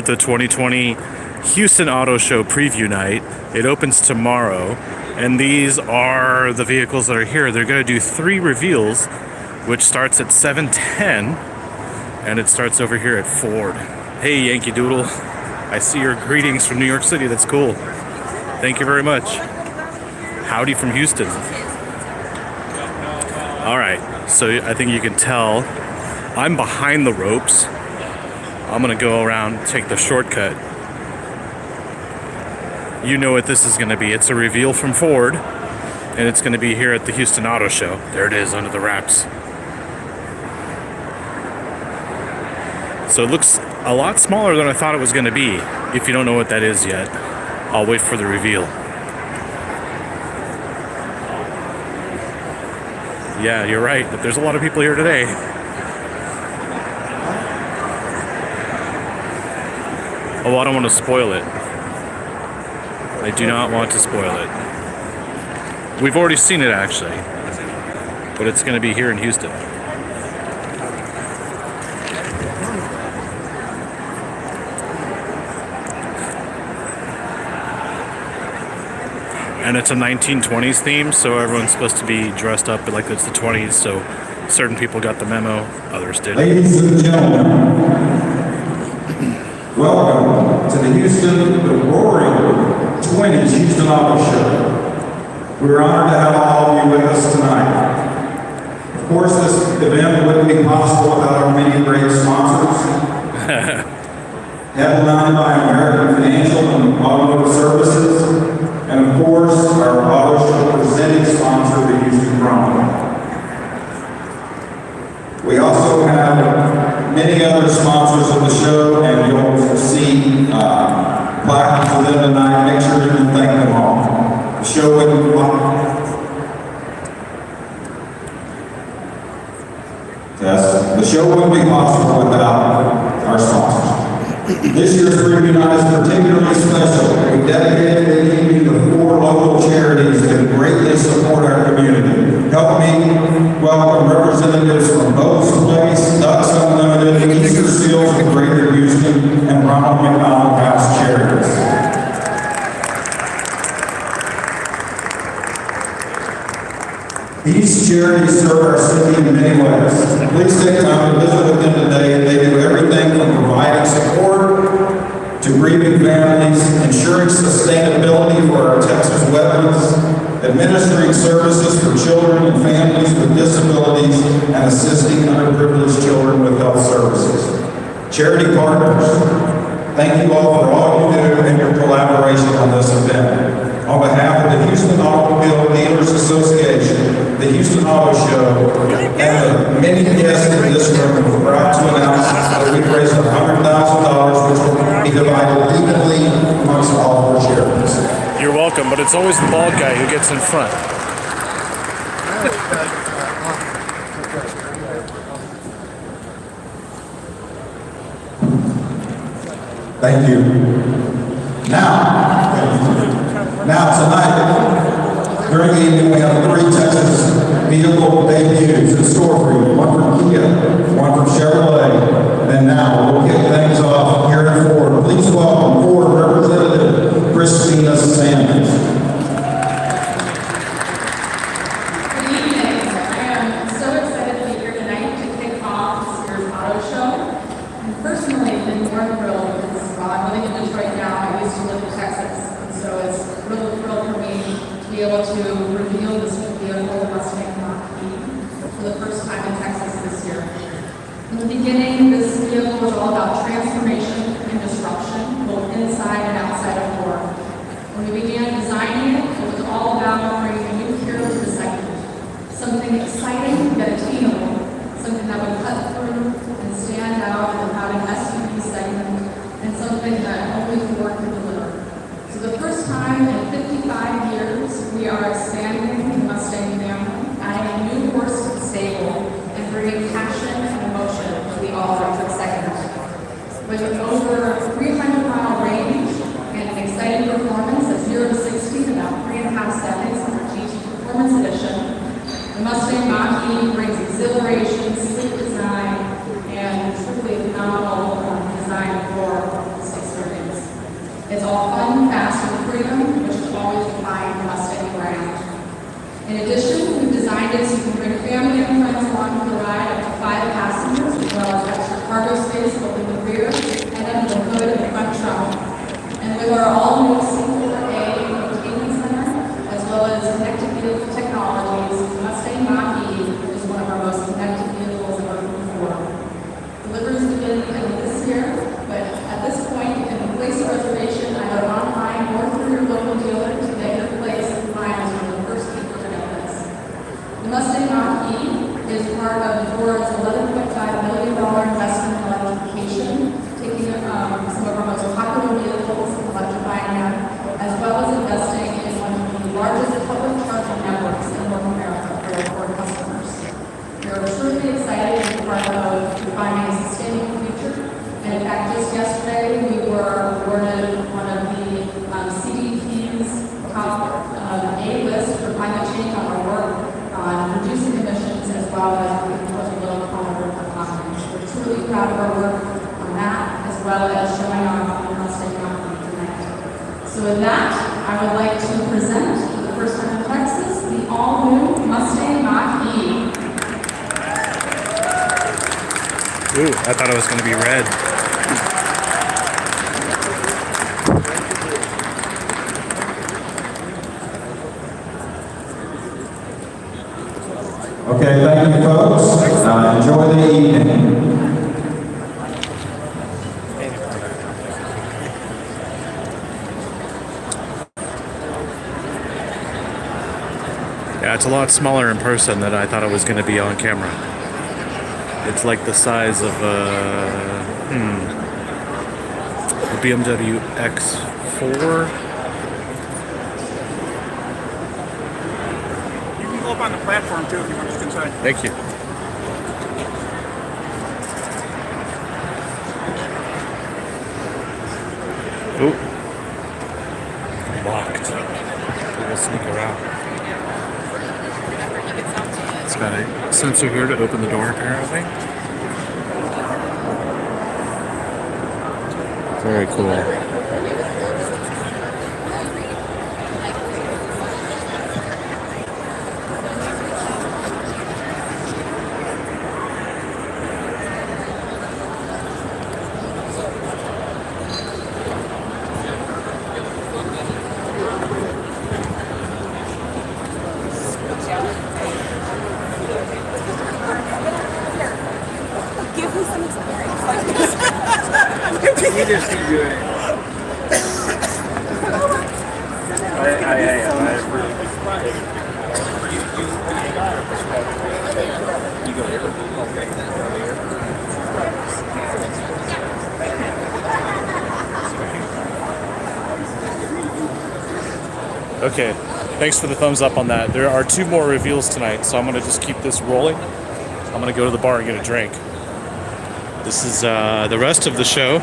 at the 2020 Houston Auto Show preview night. It opens tomorrow, and these are the vehicles that are here. They're going to do 3 reveals, which starts at 7:10, and it starts over here at Ford. Hey, Yankee Doodle. I see your greetings from New York City. That's cool. Thank you very much. Howdy from Houston. All right, so I think you can tell I'm behind the ropes. I'm gonna go around, take the shortcut. You know what this is gonna be. It's a reveal from Ford, and it's gonna be here at the Houston Auto Show. There it is, under the wraps. So it looks a lot smaller than I thought it was gonna be. If you don't know what that is yet, I'll wait for the reveal. Yeah, you're right, but there's a lot of people here today. Oh, I don't want to spoil it. I do not want to spoil it. We've already seen it, actually. But it's going to be here in Houston. And it's a 1920s theme, so everyone's supposed to be dressed up like it's the 20s, so certain people got the memo, others didn't. Ladies and gentlemen, welcome to the roaring 20s Houston Auto Show. We're honored to have all of you with us tonight. Of course, this event wouldn't be possible without our many great sponsors. Headlined by American Financial and Automotive Services. And of course, our auto show presenting sponsor, the Houston Chronicle. We also have many other sponsors of the show, and you'll see plaques for them tonight. Make sure you can thank them all. The show wouldn't be possible without our sponsors. This year's preview night is particularly special. We dedicated the evening to 4 local charities that greatly support our community. Help me welcome representatives from Boats Place, Ducks Unlimited, Easter Seals of Greater Houston, and Ronald McDonald House Charities. These charities serve our city in many ways. Please take time to visit with them today. They do everything from providing support to grieving families, ensuring sustainability for our Texas wetlands, administering services for children and families with disabilities, and assisting underprivileged children with health services. Charity partners, thank you all for all you do and your collaboration on this event. On behalf of the Houston Automobile Dealers Association, the Houston Auto Show, and the many guests in this room, we're proud to announce that we've raised $100,000, which will be divided evenly amongst all of our charities. You're welcome, but it's always the bald guy who gets in front. Thank you. Now tonight, during the evening, we have 3 Texas vehicle debuts in store for you. One from Kia, one from Chevrolet. And now we'll kick things off here at Ford. Please welcome Ford Representative Christina Sanders. Good evening. I am so excited to be here tonight to kick off this year's auto show. And personally, I've been more thrilled because I'm living in Detroit now. I used to live in Texas. So it's a real thrill for me to be able to reveal this new vehicle, the Mustang Mach-E, for the first time in Texas this year. In the beginning, this vehicle was all about transformation and disruption, both inside and outside of Ford. When we began designing it, it was all about bringing a new hero to the segment. Something exciting yet attainable, something that would cut through and stand out in the crowded SUV segment, and something that only Ford could deliver. So the first time in 55 years, we are expanding the Mustang family, adding a new horse to the stable, and bringing passion and emotion to the all-electric segment. With over 300-mile range and an exciting performance of 0 to 60 in about 3.5 seconds on our GT Performance Edition, the Mustang Mach-E brings exhilaration, sleek design, and truly phenomenal design for the all fun, fast, and freedom, which has always defined the Mustang brand. In addition, we've designed it so you can bring family and friends along for the ride, up to 5 passengers, as well as extra cargo space both in the rear and under the hood and front trunk. And with our all-new single-A entertainment center, as well as connected vehicle technologies, the Mustang Mach-E is one of our most connected vehicles ever before. Deliveries begin in this year, but at this point, you can place a reservation either online or through your local dealer to get your place in line for the first week of this. The Mustang Mach-E is part of Ford's $11.5 million investment in electrification, taking some of our most popular vehicles and electrifying them, as well as investing in one of the largest public charging networks in North America for our Ford customers. We are truly excited to be part of defining a sustainable future. And in fact, just yesterday, we were awarded one of the CDP's top A list for climate change on our work on reducing emissions as well as working towards a low carbon economy. We're truly proud of our work on that, as well as showing off the Mustang Mach-E tonight. So with that, I would like to present, for the first time in Texas, the all-new Mustang Mach-E. Ooh, I thought it was going to be red. Okay, thank you, folks. Enjoy the evening. Yeah, it's a lot smaller in person than I thought it was going to be on camera. It's like the size of a BMW X4. You can go up on the platform too if you want to look inside. Thank you. Ooh. Locked. We'll sneak around. It's got a sensor here to open the door, apparently. Very cool. Give me some experience like this. You just keep doing it. I You go here. Okay, thanks for the thumbs up on that. There are 2 more reveals tonight, so I'm going to just keep this rolling. I'm going to go to the bar and get a drink. This is the rest of the show.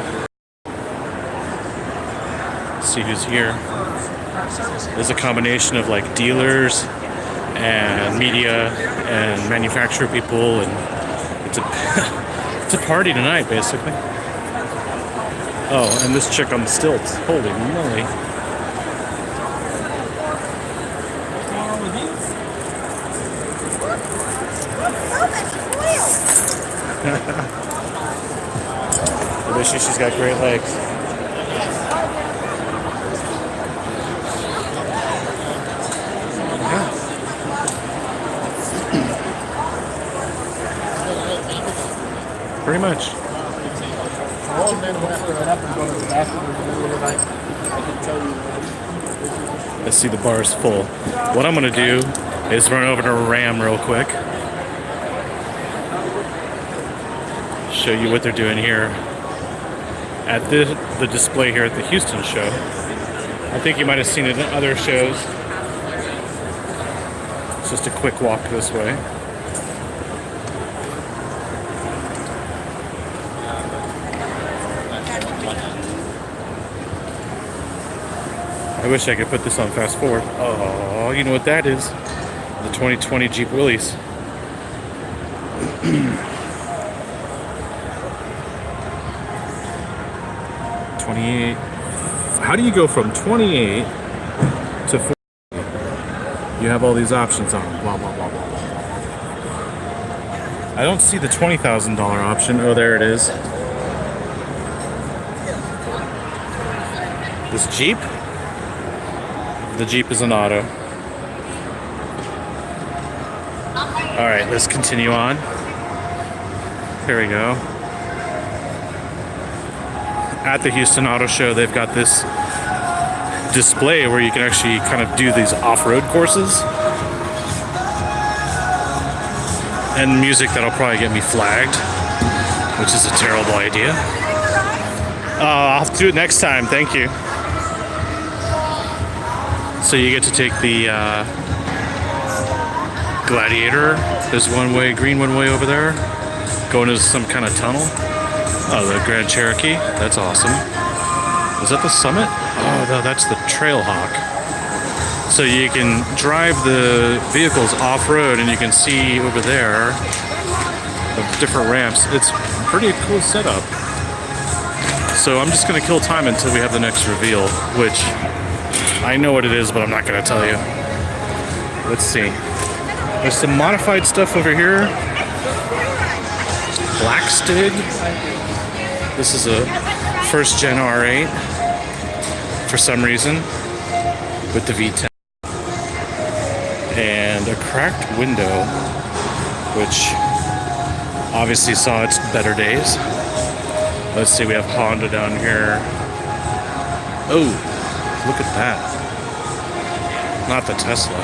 Let's see who's here. There's a combination of like dealers and media and manufacturer people, and it's a it's a party tonight, basically. Oh, and this chick on the stilts. Holy moly. I bet she's got great legs. Yeah. Pretty much. Let's see, the bar's full. What I'm gonna do is run over to Ram real quick. Show you what they're doing here at the display here at the Houston show. I think you might have seen it in other shows. It's just a quick walk this way. I wish I could put this on fast forward. Oh, you know what that is? The 2020 Jeep Willys. how do you go from 28 to 40? You have all these options on them. Blah, blah, blah, blah, blah. I don't see the $20,000 option. Oh, there it is. This Jeep? The Jeep is an auto. Alright, let's continue on. Here we go. At the Houston Auto Show, they've got this display where you can actually kind of do these off-road courses. And music that'll probably get me flagged, which is a terrible idea. I'll have to do it next time, thank you. So you get to take the Gladiator. There's one way, green one way over there. Going to some kind of tunnel. Oh, the Grand Cherokee. That's awesome. Is that the Summit? Oh, no, that's the Trailhawk. So you can drive the vehicles off-road and you can see over there the different ramps. It's a pretty cool setup. So I'm just going to kill time until we have the next reveal, which I know what it is, but I'm not going to tell you. Let's see. There's some modified stuff over here. Blackstig. This is a first gen R8 for some reason with the V10. And a cracked window, which obviously saw its better days. Let's see, we have Honda down here. Oh, look at that. Not the Tesla.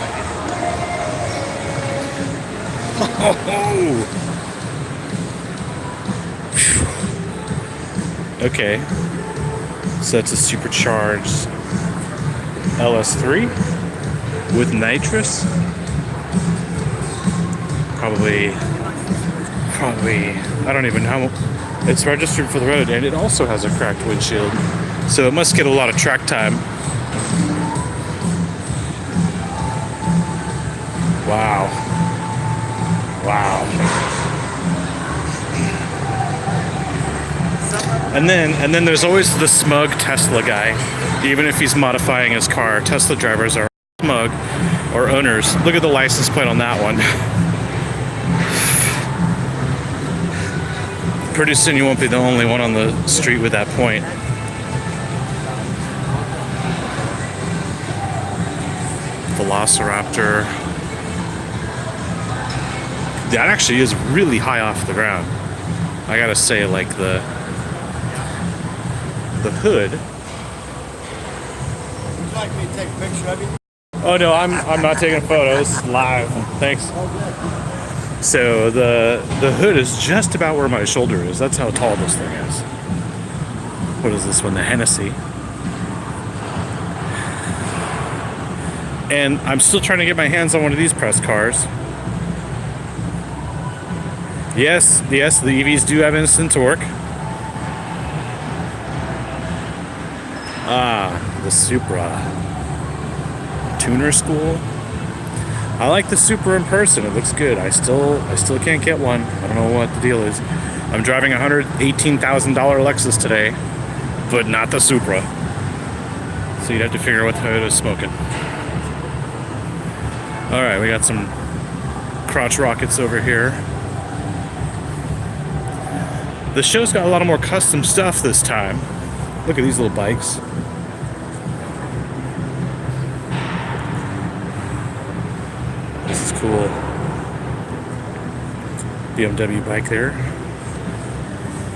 Oh! Okay. So that's a supercharged LS3 with nitrous. Probably, I don't even know. It's registered for the road, and it also has a cracked windshield. So it must get a lot of track time. Wow. Wow. And then there's always the smug Tesla guy. Even if he's modifying his car, Tesla drivers are smug, or owners. Look at the license plate on that one. Pretty soon you won't be the only one on the street with that point. Velociraptor. That actually is really high off the ground. I gotta say, like the hood. Would you like me to take a picture of you? Oh no, I'm not taking photos live. Thanks. So the hood is just about where my shoulder is. That's how tall this thing is. What is this one? The Hennessy. And I'm still trying to get my hands on one of these press cars. Yes, the EVs do have instant torque. Ah, the Supra. Tuner school. I like the Supra in person. It looks good. I still can't get one. I don't know what the deal is. I'm driving a $118,000 Lexus today, but not the Supra. So you'd have to figure out what Toyota's smoking. All right, we got some crotch rockets over here. The show's got a lot of more custom stuff this time. Look at these little bikes. This is cool. BMW bike there.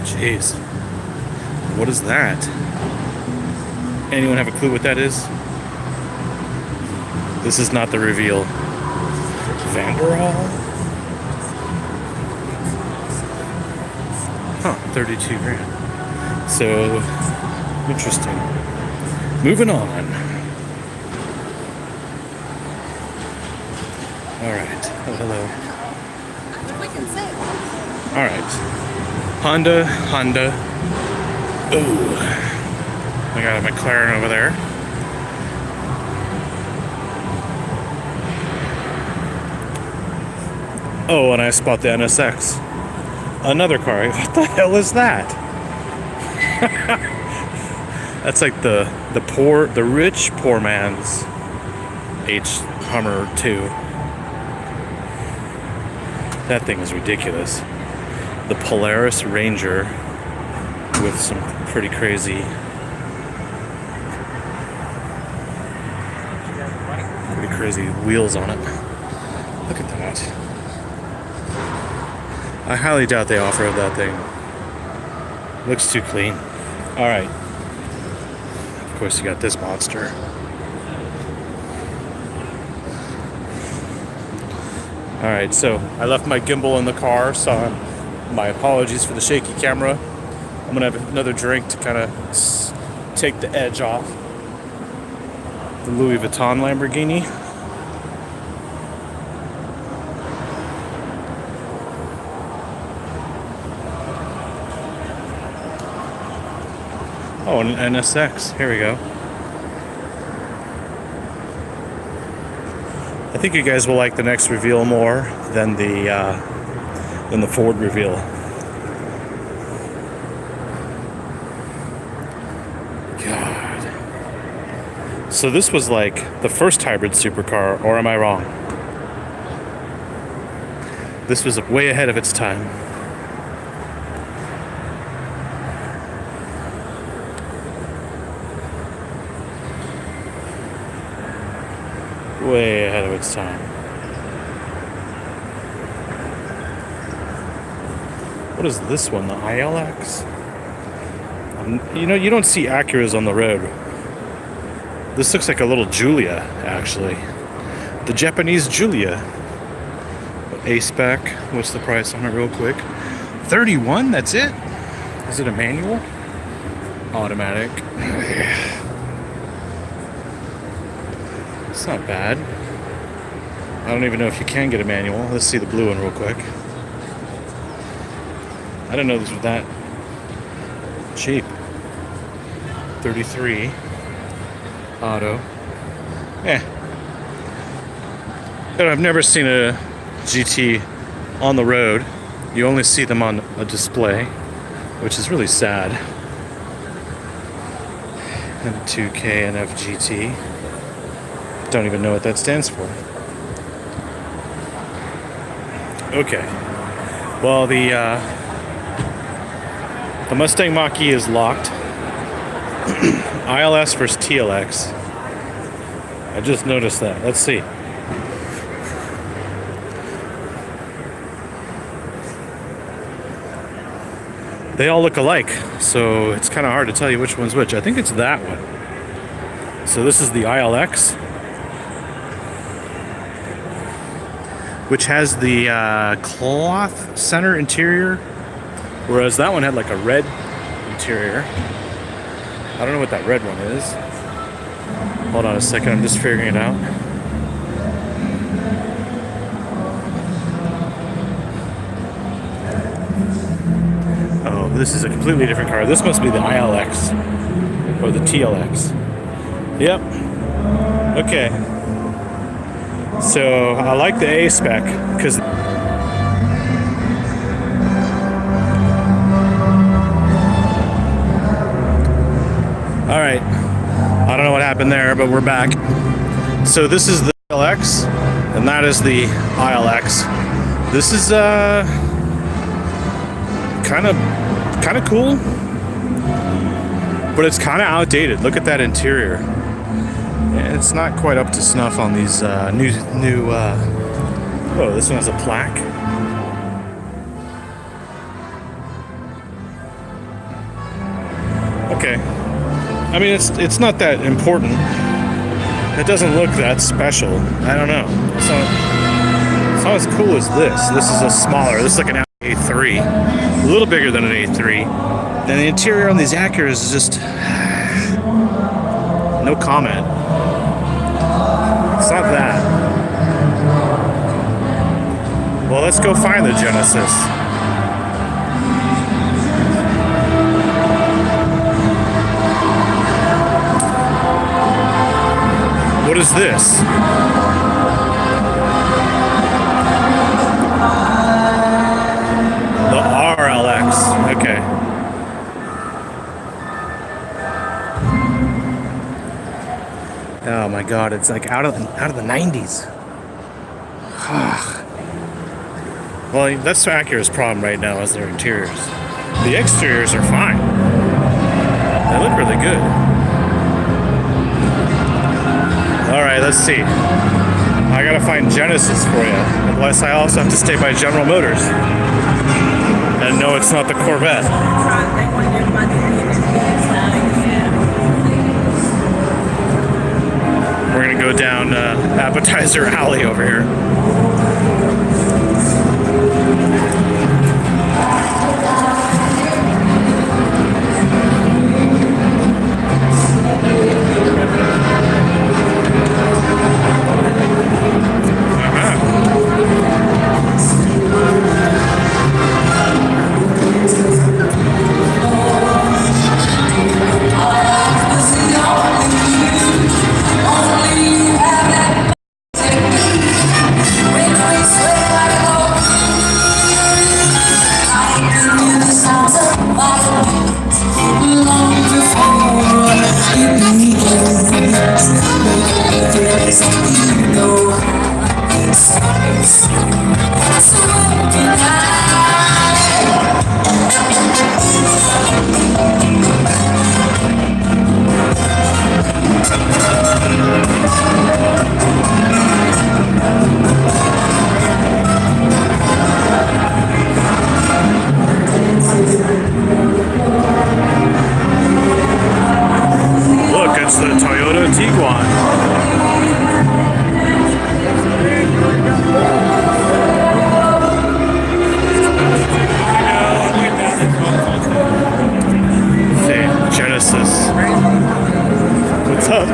Jeez. What is that? Anyone have a clue what that is? This is not the reveal. Vanderall? Huh, 32 grand. So, interesting. Moving on. Alright. Oh, hello. We can sing. Alright. Honda. Ooh. I got a McLaren over there. Oh, and I spot the NSX. Another car. What the hell is that? That's like the rich poor man's H Hummer 2. That thing is ridiculous. The Polaris Ranger with some pretty crazy wheels on it. Look at that. I highly doubt they off-road that thing. Looks too clean. Alright. Of course you got this monster. Alright, so I left my gimbal in the car, so my apologies for the shaky camera. I'm gonna have another drink to kind of take the edge off. The Louis Vuitton Lamborghini. Oh, an NSX. Here we go. I think you guys will like the next reveal more than the Ford reveal. God. So this was like the first hybrid supercar, or am I wrong? This was way ahead of its time. Way ahead of its time. What is this one? The ILX? You don't see Acuras on the road. This looks like a little Giulia, actually. The Japanese Giulia. A-spec. What's the price on it real quick? 31? That's it? Is it a manual? Automatic. It's not bad. I don't even know if you can get a manual. Let's see the blue one real quick. I didn't know these were that cheap. 33 auto. But I've never seen a GT on the road. You only see them on a display, which is really sad. And 2K NF GT. Don't even know what that stands for. Okay. Well, the Mustang Mach-E is locked. ILS versus TLX. I just noticed that. Let's see. They all look alike, so it's kind of hard to tell you which one's which. I think it's that one. So this is the ILX, which has the cloth center interior, whereas that one had like a red interior. I don't know what that red one is. Hold on a second, I'm just figuring it out. Oh, this is a completely different car. This must be the ILX or the TLX. Yep. Okay. So I like the A-spec because all right, I don't know what happened there, but we're back. So this is the LX and that is the ILX. This is kind of cool, but it's kind of outdated. Look at that interior. It's not quite up to snuff on these new oh, this one has a plaque. Okay. I mean, it's not that important. It doesn't look that special. I don't know. It's not as cool as this. This is a smaller. This is like an A3. A little bigger than an A3. And the interior on these Acuras is just no comment. It's not that. Well, let's go find the Genesis. What is this? The RLX. Okay. Oh my god, it's like out of the 90s. Well, that's Acura's problem right now, is their interiors. The exteriors are fine. They look really good. Alright, let's see. I gotta find Genesis for you. Unless I also have to stay by General Motors. And no, it's not the Corvette. We're gonna go down Appetizer Alley over here. Look, it's the Toyota Tiguan. Genesis. What's up?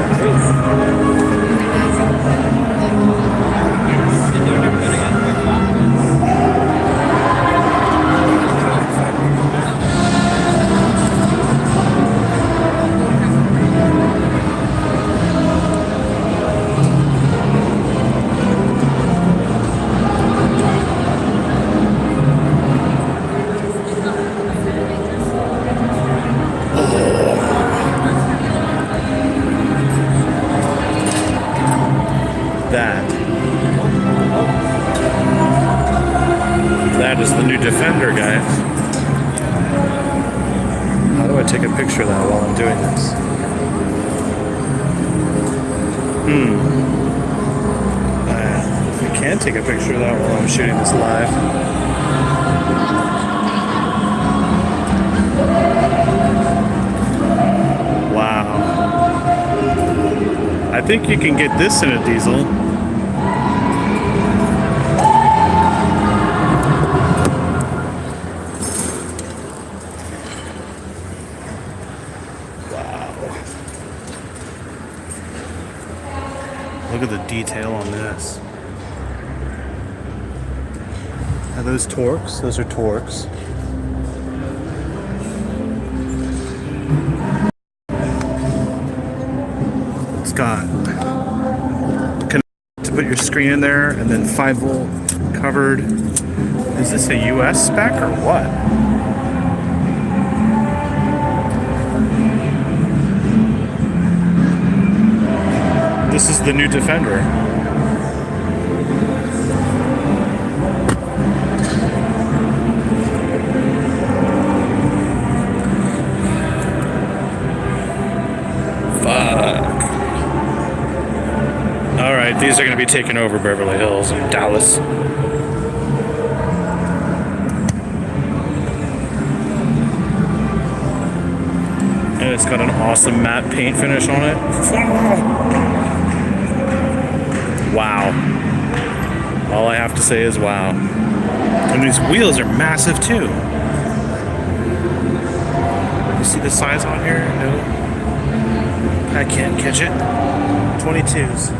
That is the new Defender, guys. How do I take a picture of that while I'm doing this? I can take a picture of that while I'm shooting this live. Wow. I think you can get this in a diesel. Look at the detail on this. Are those Torques? Those are Torques. It's got to put your screen in there, and then 5-volt covered. Is this a US spec or what? This is the new Defender. Fuck. Alright, these are going to be taking over Beverly Hills and Dallas. And it's got an awesome matte paint finish on it. Wow. All I have to say is wow. And these wheels are massive too. You see the size on here? No. I can't catch it. 22s.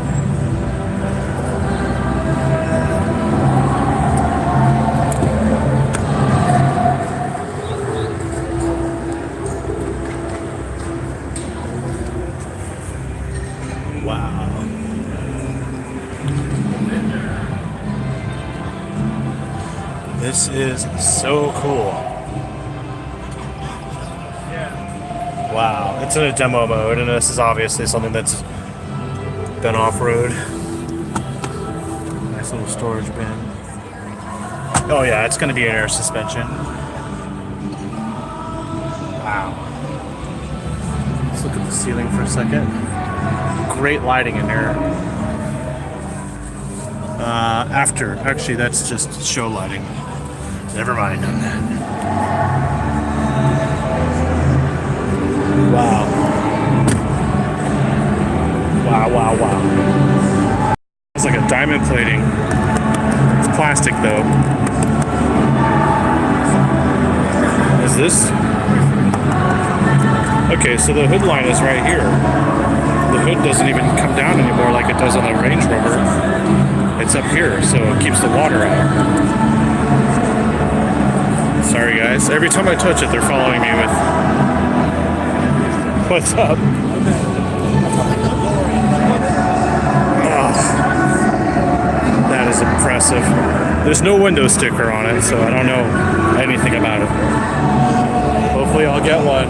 Wow. This is so cool. Wow, it's in a demo mode, and this is obviously something that's been off-road. Nice little storage bin. Oh yeah, it's gonna be an air suspension. Wow. Let's look at the ceiling for a second. Great lighting in there. Actually that's just show lighting. Never mind. Wow. Wow. It's like a diamond plating. It's plastic though. Is this? Okay, so the hood line is right here. The hood doesn't even come down anymore like it does on the Range Rover. It's up here, so it keeps the water out. Sorry guys, every time I touch it, they're following me with, what's up? Oh, that is impressive. There's no window sticker on it, so I don't know anything about it. Hopefully I'll get one.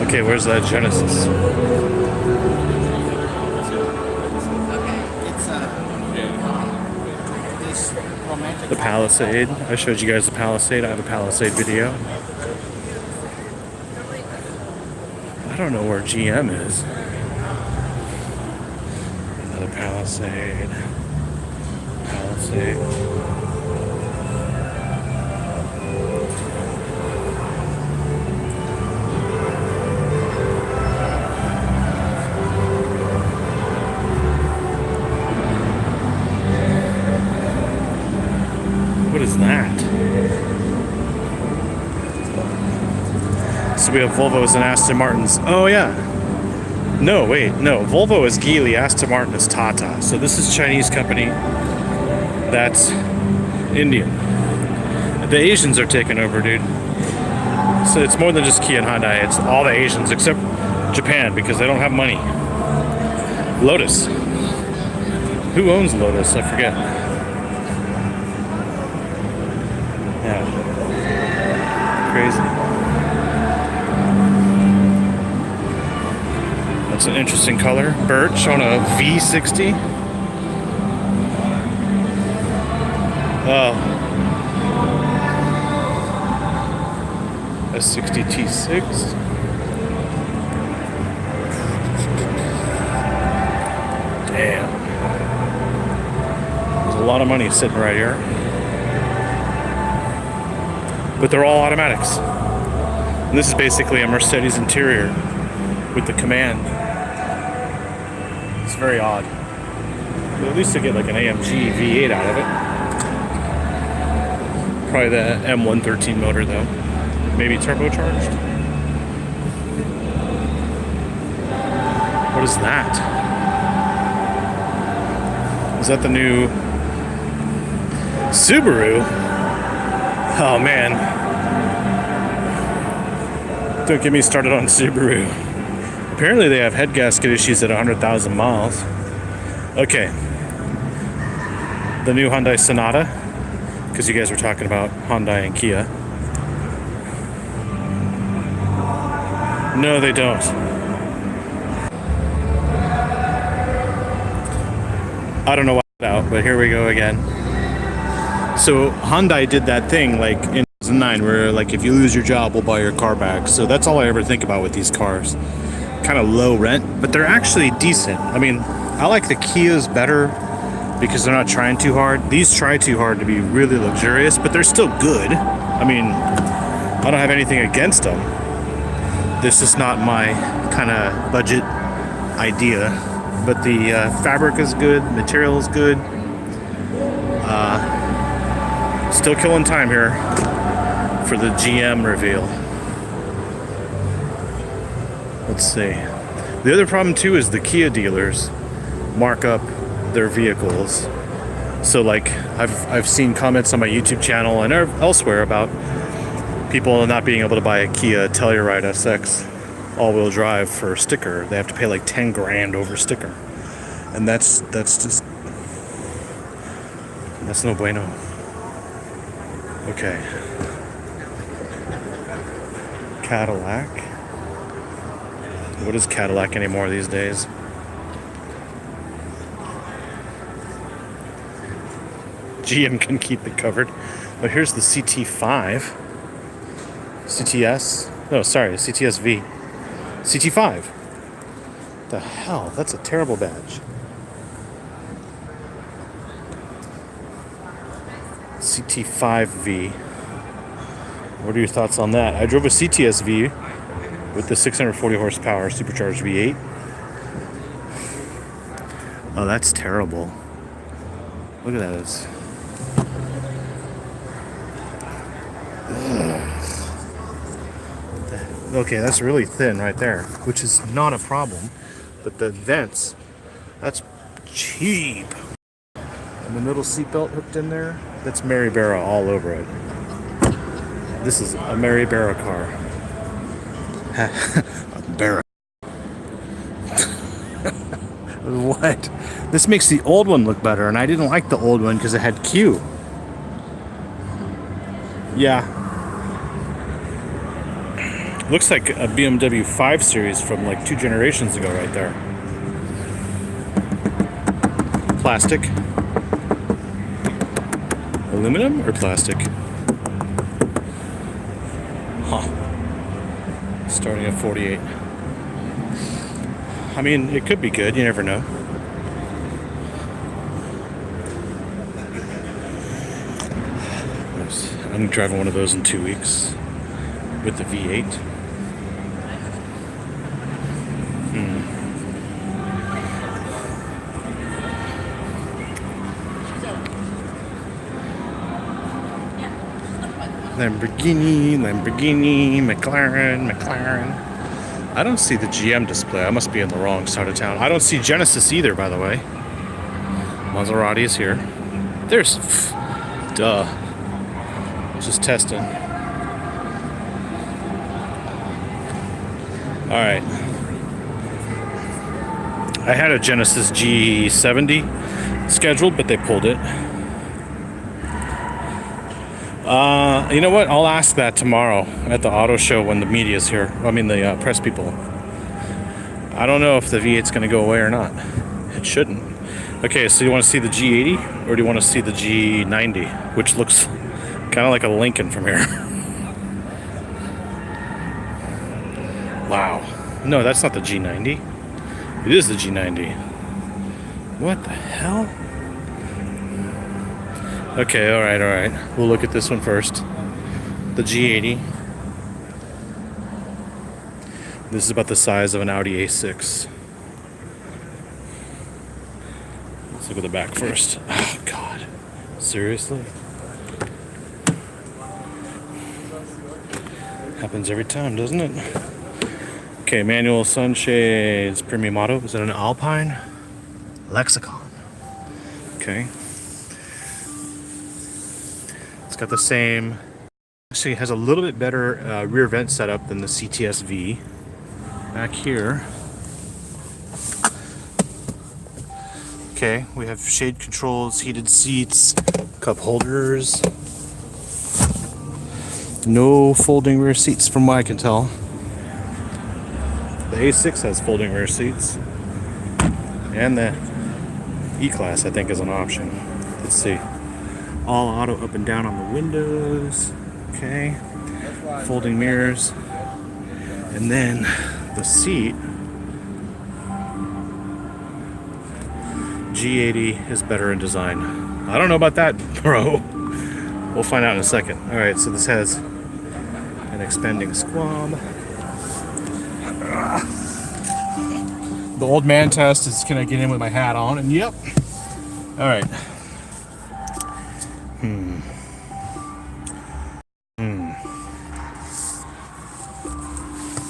Okay, where's that Genesis? The Palisade. I showed you guys the Palisade. I have a Palisade video. I don't know where GM is. Another Palisade. Palisade. What is that? So we have Volvos and Aston Martins. Oh yeah. No, wait, no. Volvo is Geely, Aston Martin is Tata. So this is a Chinese company. That's Indian. The Asians are taking over, dude. So it's more than just Kia and Hyundai. It's all the Asians except Japan because they don't have money. Lotus. Who owns Lotus? I forget. Yeah. Crazy. That's an interesting color. Birch on a V60. Oh. A 60 T6. Damn. There's a lot of money sitting right here. But they're all automatics. And this is basically a Mercedes interior with the command. It's very odd. But at least I get like an AMG V8 out of it. Probably the M113 motor though. Maybe turbocharged. What is that? Is that the new Subaru? Oh man. Don't get me started on Subaru. Apparently they have head gasket issues at 100,000 miles. Okay. The new Hyundai Sonata, because you guys were talking about Hyundai and Kia. No, they don't. I don't know why out, but here we go again. So Hyundai did that thing like in 2009 where like if you lose your job, we'll buy your car back. So that's all I ever think about with these cars. Kind of low rent, but they're actually decent. I mean, I like the Kias better because they're not trying too hard. These try too hard to be really luxurious, but they're still good. I mean, I don't have anything against them. This is not my kind of budget idea, but the fabric is good, material is good. Still killing time here for the GM reveal. Let's see. The other problem too is the Kia dealers mark up their vehicles. So like I've seen comments on my YouTube channel and elsewhere about people not being able to buy a Kia Telluride SX all-wheel drive for a sticker. They have to pay like 10 grand over sticker, and that's no bueno. Okay. Cadillac. What is Cadillac anymore these days? GM can keep it covered. But here's the CT5. CTS? No, sorry, CTS-V. CT5. The hell? That's a terrible badge. CT5V. What are your thoughts on that? I drove a CTS-V with the 640 horsepower supercharged V8. Oh, that's terrible. Look at that. It's... Okay, that's really thin right there, which is not a problem. But the vents, that's cheap. And the middle seatbelt hooked in there, that's Mary Barra all over it. This is a Mary Barra car. A Barra. What? This makes the old one look better, and I didn't like the old one because it had Q. Yeah. Looks like a BMW 5 Series from like 2 generations ago right there. Plastic. Aluminum or plastic? Huh. Starting at 48. I mean, it could be good. You never know. I'm driving one of those in 2 weeks with the V8. Lamborghini, McLaren. I don't see the GM display. I must be in the wrong side of town. I don't see Genesis either, by the way. Maserati is here. There's... Duh. Just testing. Alright. I had a Genesis G70 scheduled, but they pulled it. You know what? I'll ask that tomorrow at the auto show when the media's here. I mean, the press people. I don't know if the V8's going to go away or not. It shouldn't. Okay, so you want to see the G80 or do you want to see the G90, which looks kind of like a Lincoln from here? Wow. No, that's not the G90. It is the G90. What the hell? Okay, alright. We'll look at this one first. The G80. This is about the size of an Audi A6. Let's look at the back first. Oh, God. Seriously? Happens every time, doesn't it? Okay, manual sunshades, premium auto. Is it an Alpine? Lexicon. Okay. It's got the same... Actually, it has a little bit better rear vent setup than the CTS-V. Back here. Okay, we have shade controls, heated seats, cup holders. No folding rear seats from what I can tell. The A6 has folding rear seats. And the E-Class, I think, is an option. Let's see. All auto up and down on the windows. Okay. Folding mirrors. And then the seat. G80 is better in design. I don't know about that, bro. We'll find out in a second. Alright, so this has an expanding squab. The old man test is, can I get in with my hat on? And yep. Alright.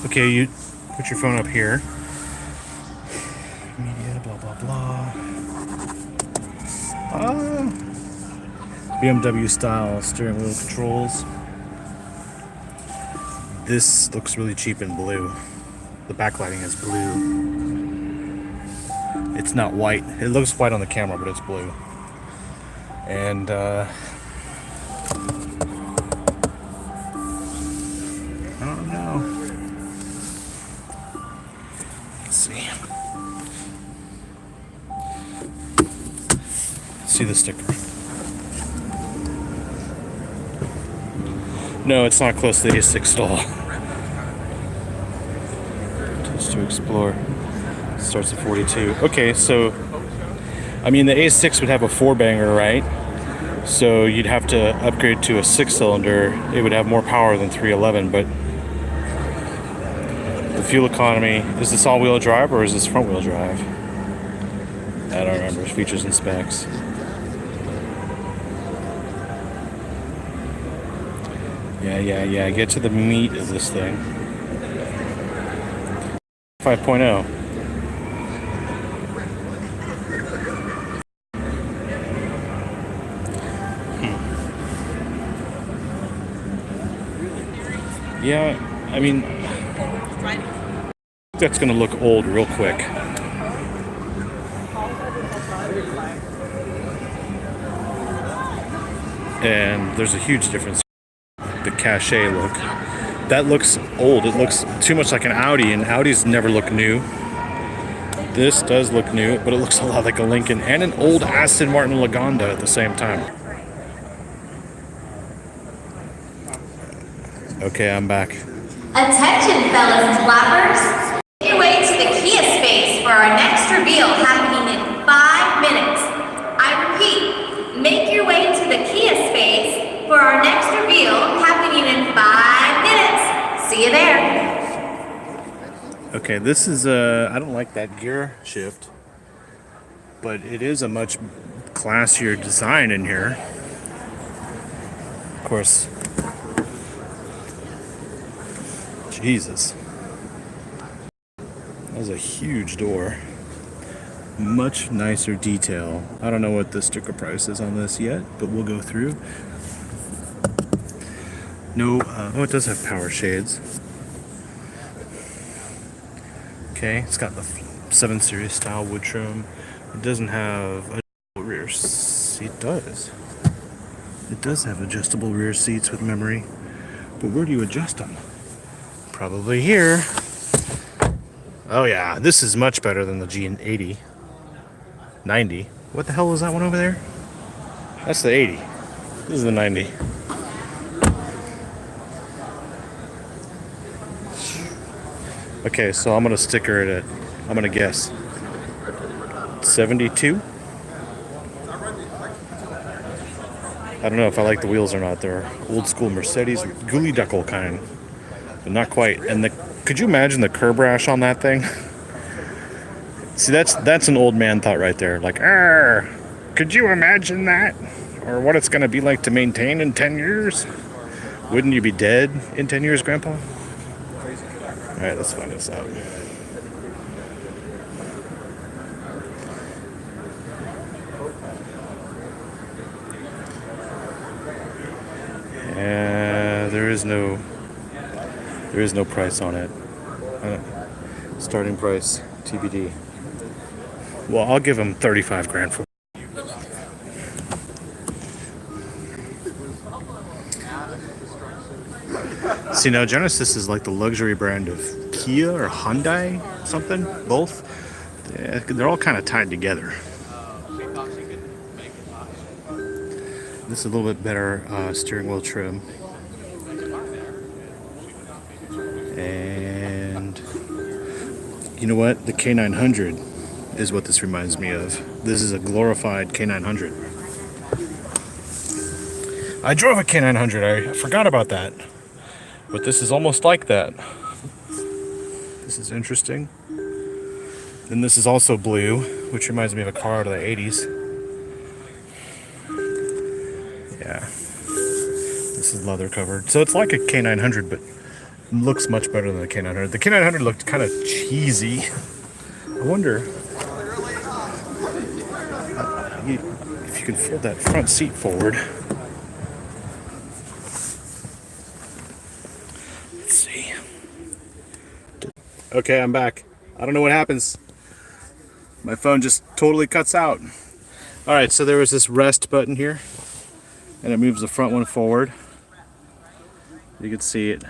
Okay, you put your phone up here. Media, blah, blah, blah. BMW style steering wheel controls. This looks really cheap in blue. The backlighting is blue. It's not white. It looks white on the camera, but it's blue. And I don't know. see. See the sticker. No, it's not close to the A6 at all. Just to explore. Starts at 42. Okay, so I mean the A6 would have a 4-banger, right? So you'd have to upgrade to a 6-cylinder. It would have more power than 311, but the fuel economy, is this all-wheel drive or is this front-wheel drive? I don't remember. Features and specs. Yeah. Get to the meat of this thing. 5.0. Yeah, I mean, that's gonna look old real quick. And there's a huge difference. The cachet look. That looks old. It looks too much like an Audi, and Audis never look new. This does look new, but it looks a lot like a Lincoln and an old Aston Martin Lagonda at the same time. Okay, I'm back. Attention, fellas and flappers. Make your way to the Kia space for our next reveal happening in 5 minutes. I repeat, make your way to the Kia space for our next reveal happening in 5 minutes. See you there. Okay, this is I don't like that gear shift, but it is a much classier design in here. Of course. Jesus. That was a huge door. Much nicer detail. I don't know what the sticker price is on this yet, but we'll go through. No, oh, it does have power shades. Okay, it's got the 7 Series style wood trim. It doesn't have a rear seat. It does. It does have adjustable rear seats with memory. But where do you adjust them? Probably here. Oh yeah, this is much better than the G80. 90. What the hell was that one over there? That's the 80. This is the 90. Okay, so I'm gonna sticker it at, I'm gonna guess, 72? I don't know if I like the wheels or not. They're old school Mercedes, Gully Duckle kind, but not quite. And could you imagine the curb rash on that thing? See, that's an old man thought right there. Like, could you imagine that? Or what it's gonna be like to maintain in 10 years? Wouldn't you be dead in 10 years, Grandpa? All right, let's find this out. There is no price on it. Starting price TBD. Well, I'll give him 35 grand for it. See, now Genesis is like the luxury brand of Kia or Hyundai, something, both. They're all kind of tied together. This is a little bit better steering wheel trim. And you know what? The K900 is what this reminds me of. This is a glorified K900. I drove a K900. I forgot about that. But this is almost like that. This is interesting. And this is also blue, which reminds me of a car out of the 80s. Yeah. This is leather covered. So it's like a K900, but looks much better than the K900. The K900 looked kind of cheesy. I wonder if you can fold that front seat forward. Let's see. Okay, I'm back. I don't know what happens. My phone just totally cuts out. All right, so there was this rest button here, and it moves the front one forward. You can see it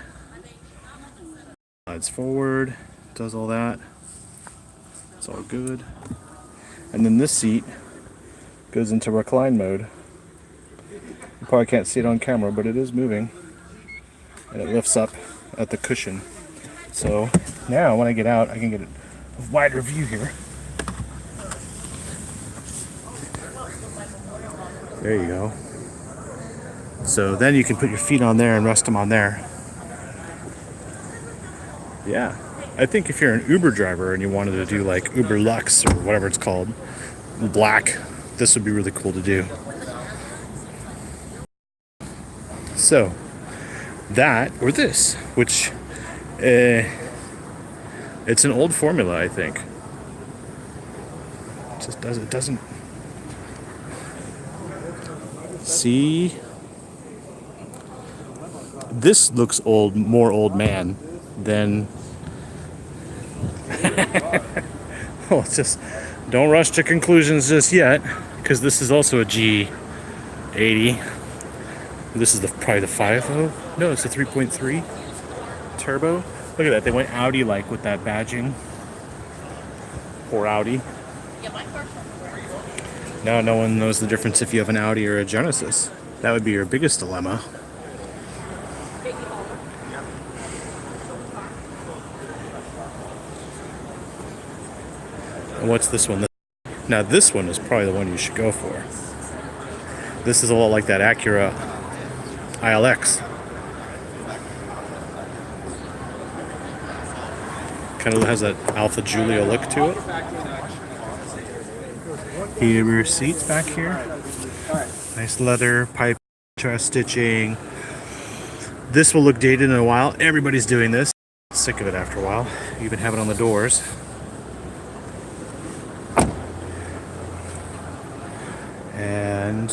slides forward, does all that. It's all good. And then this seat goes into recline mode. You probably can't see it on camera, but it is moving. And it lifts up at the cushion. So now when I get out, I can get a wider view here. There you go. So then you can put your feet on there and rest them on there. Yeah. I think if you're an Uber driver and you wanted to do like Uber Lux or whatever it's called, black, this would be really cool to do. So that or this, which it's an old formula, I think. It doesn't see. This looks old, more old man than. Well, it's just don't rush to conclusions just yet, because this is also a G80. This is probably the 5.0. No, it's a 3.3 turbo. Look at that. They went Audi like with that badging. Poor Audi. Now no one knows the difference if you have an Audi or a Genesis. That would be your biggest dilemma. And what's this one? Now this one is probably the one you should go for. This is a lot like that Acura ILX. Kind of has that Alpha Giulia look to it. Heated rear seats back here. Nice leather, pipe, contrast stitching. This will look dated in a while. Everybody's doing this. Sick of it after a while. You even have it on the doors. And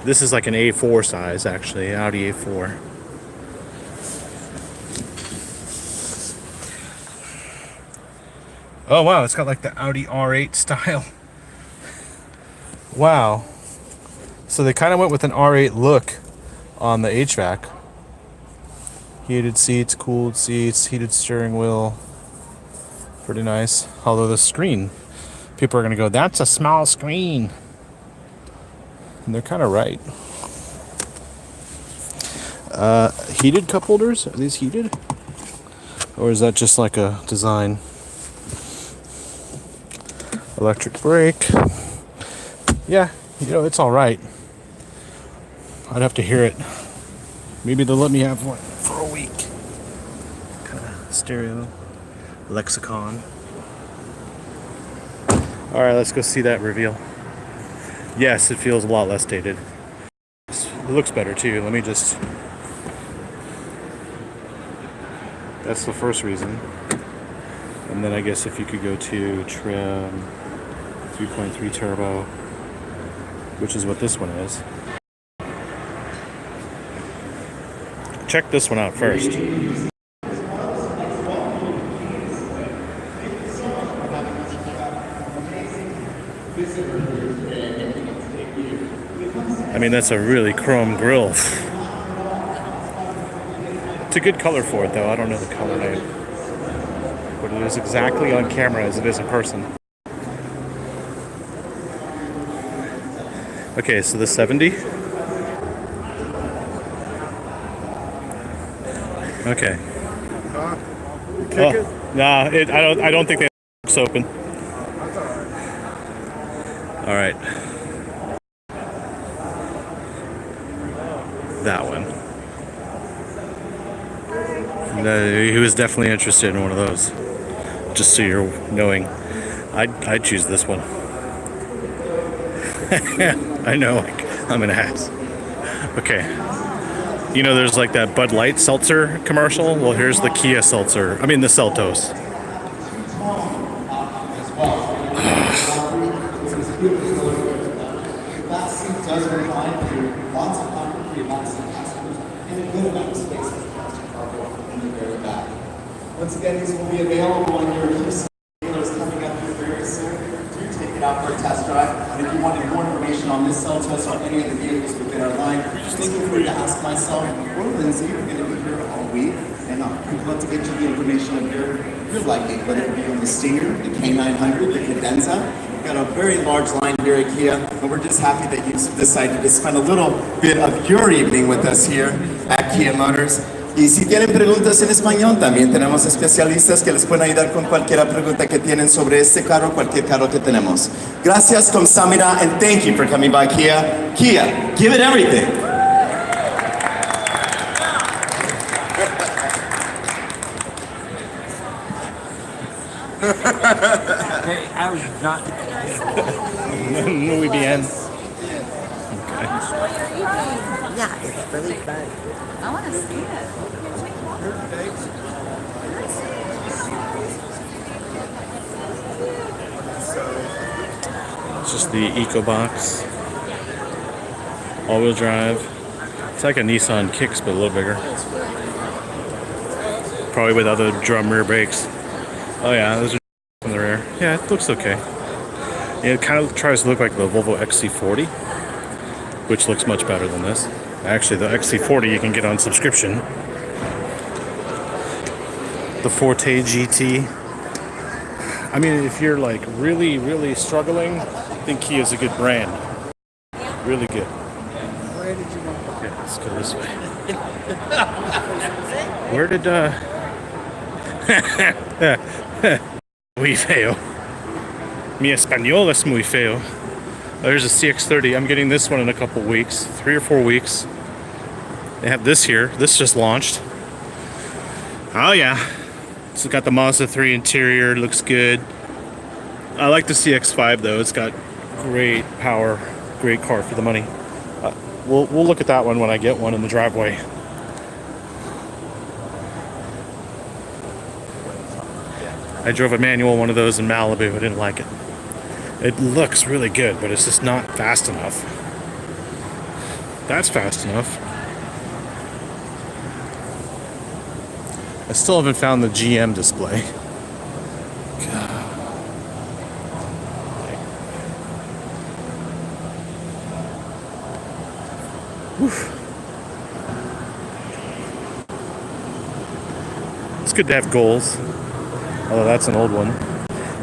this is like an A4 size, actually, Audi A4. Oh wow, it's got like the Audi R8 style. Wow. So they kind of went with an R8 look on the HVAC. Heated seats, cooled seats, heated steering wheel. Pretty nice. Although the screen, people are going to go, that's a small screen. And they're kind of right. Heated cup holders? Are these heated? Or is that just like a design? Electric brake. Yeah, you know, it's all right. I'd have to hear it. Maybe they'll let me have one for a week. Kind of stereo. Lexicon. All right, let's go see that reveal. Yes, it feels a lot less dated. It looks better too. Let me just. That's the first reason. And then I guess if you could go to trim 3.3 turbo, which is what this one is. Check this one out first. I mean, that's a really chrome grille. It's a good color for it, though. I don't know the color name. But it is exactly on camera as it is in person. Okay, so the 70. Okay. Oh, nah, I don't think it's open. All right. That one. He was definitely interested in one of those. Just so you're knowing, I'd choose this one. I know, I'm an ass. Okay. You know, there's like that Bud Light seltzer commercial. Well, here's the Kia seltzer. I mean, the Seltos. Once again, these will be available when your Houston dealer is coming up here very soon. Do take it out for a test drive. And if you wanted more information on this Seltos or any of the vehicles within our line, just thinking for you to ask myself or Lindsay, we're going to be here all week, and we'd love to get you the information of your liking, whether it be on the Stinger, the K900, the Cadenza. We've got a very large line here at Kia, and we're just happy that you decided to spend a little bit of your evening with us here at Kia Motors. Y si tienen preguntas en español, también tenemos especialistas que les pueden ayudar con cualquier pregunta que tienen sobre este carro, cualquier carro que tenemos. Gracias, Kamsamida, and thank you for coming by Kia. Kia, give it everything. Hey, I was not. Muy bien. Yeah, it's really fun. I want to see it. It's just the EcoBox. All-wheel drive. It's like a Nissan Kicks, but a little bigger. Probably with other drum rear brakes. Oh yeah, those are in the rear. Yeah, it looks okay. Yeah, it kind of tries to look like the Volvo XC40, which looks much better than this. Actually, the XC40 you can get on subscription. The Forte GT. I mean, if you're like really, really struggling, I think Kia is a good brand. Really good. Where did you want? Okay, let's go this way. Where did muy feo. Mi español es muy feo. There's a CX-30. I'm getting this one in a couple weeks, 3 or 4 weeks. They have this here. This just launched. Oh yeah. It's got the Mazda 3 interior. Looks good. I like the CX-5 though. It's got great power. Great car for the money. We'll look at that one when I get one in the driveway. I drove a manual one of those in Malibu. I didn't like it. It looks really good, but it's just not fast enough. That's fast enough. I still haven't found the GM display. God. Oof. It's good to have goals. Although that's an old one.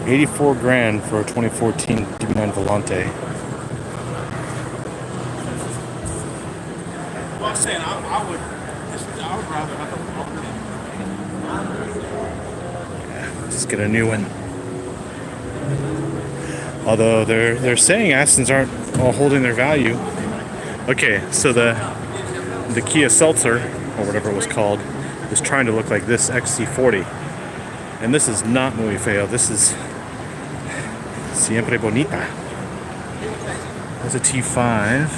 84 grand for a 2014 DB9 Volante. Well, I'm saying I would rather have a Just get a new one. Although they're saying Astons aren't all holding their value. Okay, so the Kia Seltzer, or whatever it was called, is trying to look like this XC40. And this is not muy feo. This is siempre bonita. There's a T5,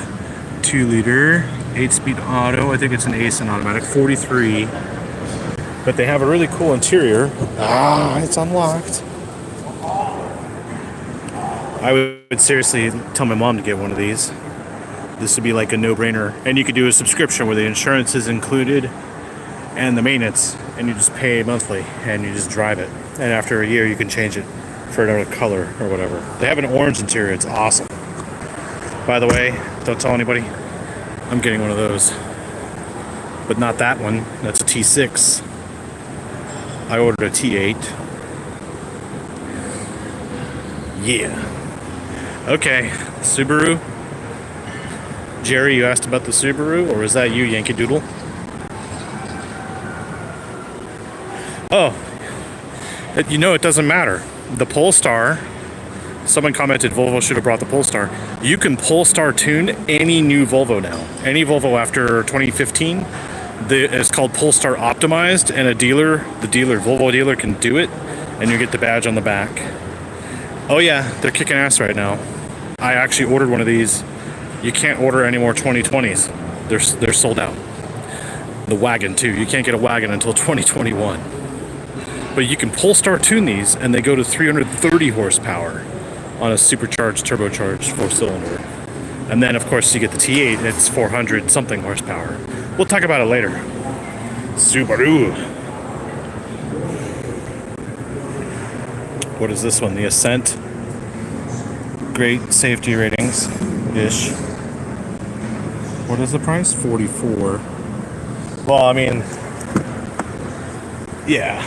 2-liter, 8-speed auto. I think it's an Ascent automatic, 43. But they have a really cool interior. It's unlocked. I would seriously tell my mom to get one of these. This would be like a no-brainer. And you could do a subscription where the insurance is included and the maintenance, and you just pay monthly and you just drive it. And after a year you can change it for another color or whatever. They have an orange interior. It's awesome. By the way, don't tell anybody, I'm getting one of those. But not that one. That's a T6. I ordered a T8. Yeah. Okay, Subaru. Jerry, you asked about the Subaru, or was that you, Yankee Doodle? Oh, you know, it doesn't matter. The Polestar, someone commented Volvo should have brought the Polestar. You can Polestar tune any new Volvo now. Any Volvo after 2015. It's called Polestar Optimized, and Volvo dealer can do it, and you get the badge on the back. Oh yeah, they're kicking ass right now. I actually ordered one of these. You can't order any more 2020s. They're sold out. The wagon too. You can't get a wagon until 2021. But you can Polestar tune these, and they go to 330 horsepower on a supercharged, turbocharged 4-cylinder. And then, of course, you get the T8, and it's 400 something horsepower. We'll talk about it later. Subaru. What is this one? The Ascent. Great safety ratings-ish. What is the price? 44. Well, I mean, yeah.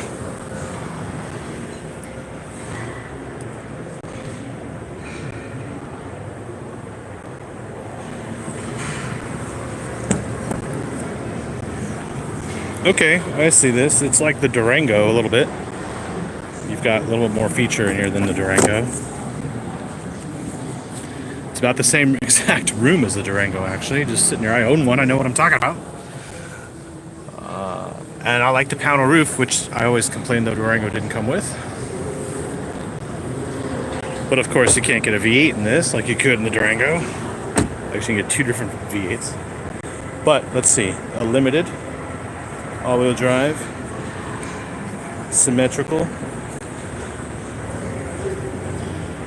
Okay, I see this. It's like the Durango a little bit. You've got a little bit more feature in here than the Durango. It's about the same exact room as the Durango, actually. Just sitting here. I own one. I know what I'm talking about. And I like the panel roof, which I always complained the Durango didn't come with. But of course, you can't get a V8 in this like you could in the Durango. Actually, you can get two different V8s. But let's see. A limited. All-wheel drive, symmetrical,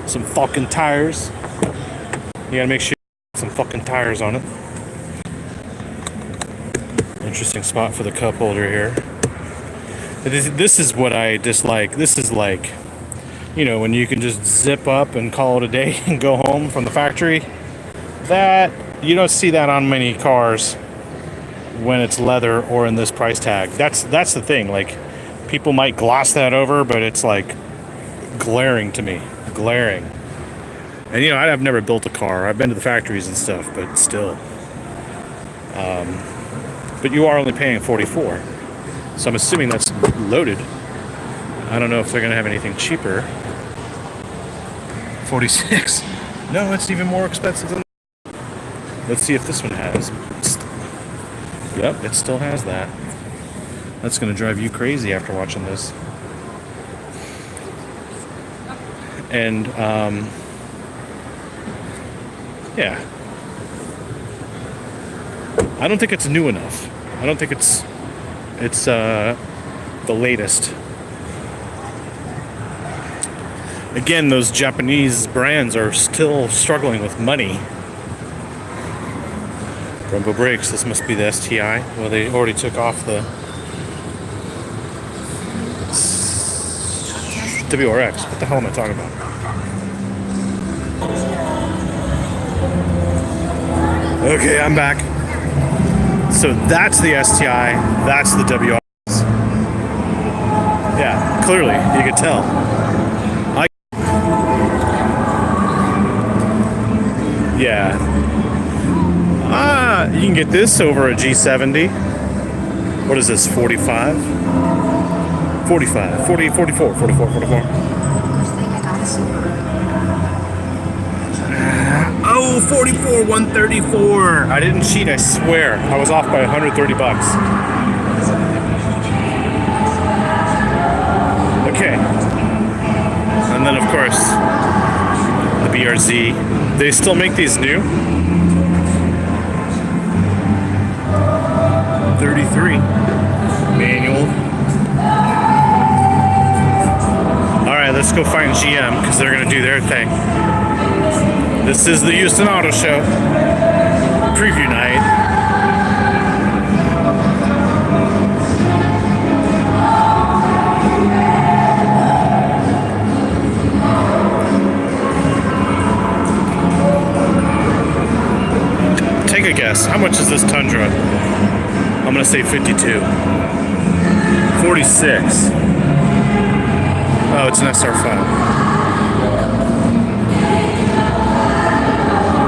some fucking tires. You gotta make sure you put some fucking tires on it. Interesting spot for the cup holder here. This is what I dislike. This is like, you know, when you can just zip up and call it a day and go home from the factory. That, you don't see that on many cars when it's leather or in this price tag. That's the thing. Like, people might gloss that over, but it's like glaring to me. Glaring. And you know, I've never built a car. I've been to the factories and stuff, but still. But you are only paying 44. So I'm assuming that's loaded. I don't know if they're gonna have anything cheaper. 46. No, it's even more expensive than. Let's see if this one has. Yep, it still has that. That's going to drive you crazy after watching this. And, yeah. I don't think it's new enough. I don't think it's the latest. Again, those Japanese brands are still struggling with money. Brembo brakes, this must be the STI. Well, they already took off the WRX. What the hell am I talking about? Okay, I'm back. So that's the STI, that's the WRX. Yeah, clearly, you can tell. Yeah. You can get this over a G70. What is this, 45? 45, 40, 44, 44, 44. Oh, 44, 134. I didn't cheat, I swear. I was off by 130 bucks. Okay. And then, of course, the BRZ. They still make these new. 33 manual. All right, let's go find GM because they're gonna do their thing. This is the Houston Auto Show preview night. Take a guess. How much is this Tundra? I'm gonna say 52. 46. Oh, it's an SR5.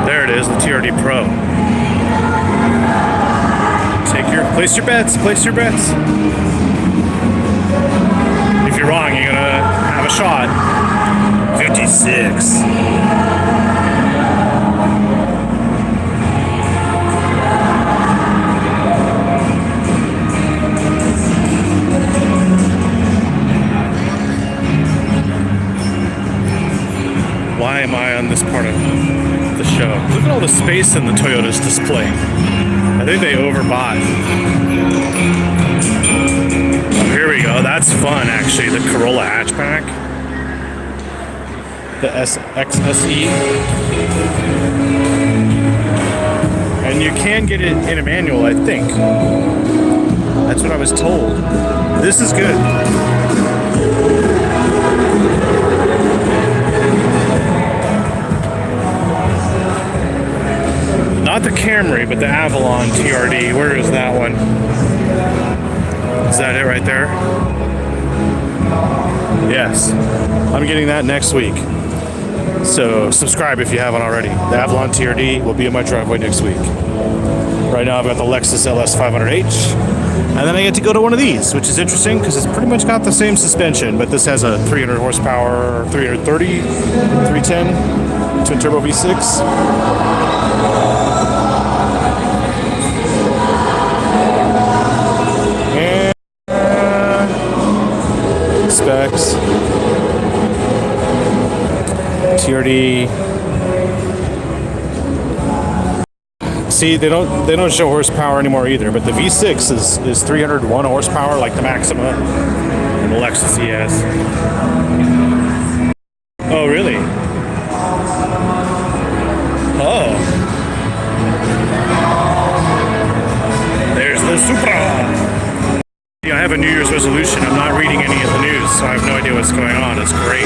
There it is, the TRD Pro. Place your bets, place your bets. If you're wrong, you're gonna have a shot. 56. Why am I on this part of the show? Look at all the space in the Toyota's display. I think they overbought. Oh, here we go. That's fun, actually. The Corolla hatchback. The XSE. And you can get it in a manual, I think. That's what I was told. This is good. Not Not the Camry, but the Avalon TRD. Where is that one? Is that it right there? Yes. I'm getting that next week. So subscribe if you haven't already. The Avalon TRD will be in my driveway next week. Right now I've got the Lexus Ls 500H. And then I get to go to one of these, which is interesting because it's pretty much got the same suspension, but this has a 300 horsepower, 330, 310, twin turbo V6. Specs. TRD. See, they don't show horsepower anymore either, but the V6 is 301 horsepower, like the Maxima and the Lexus ES. Oh, really? Oh. There's the Supra. I have a New Year's resolution. I'm not reading any of the news, so I have no idea what's going on. It's great.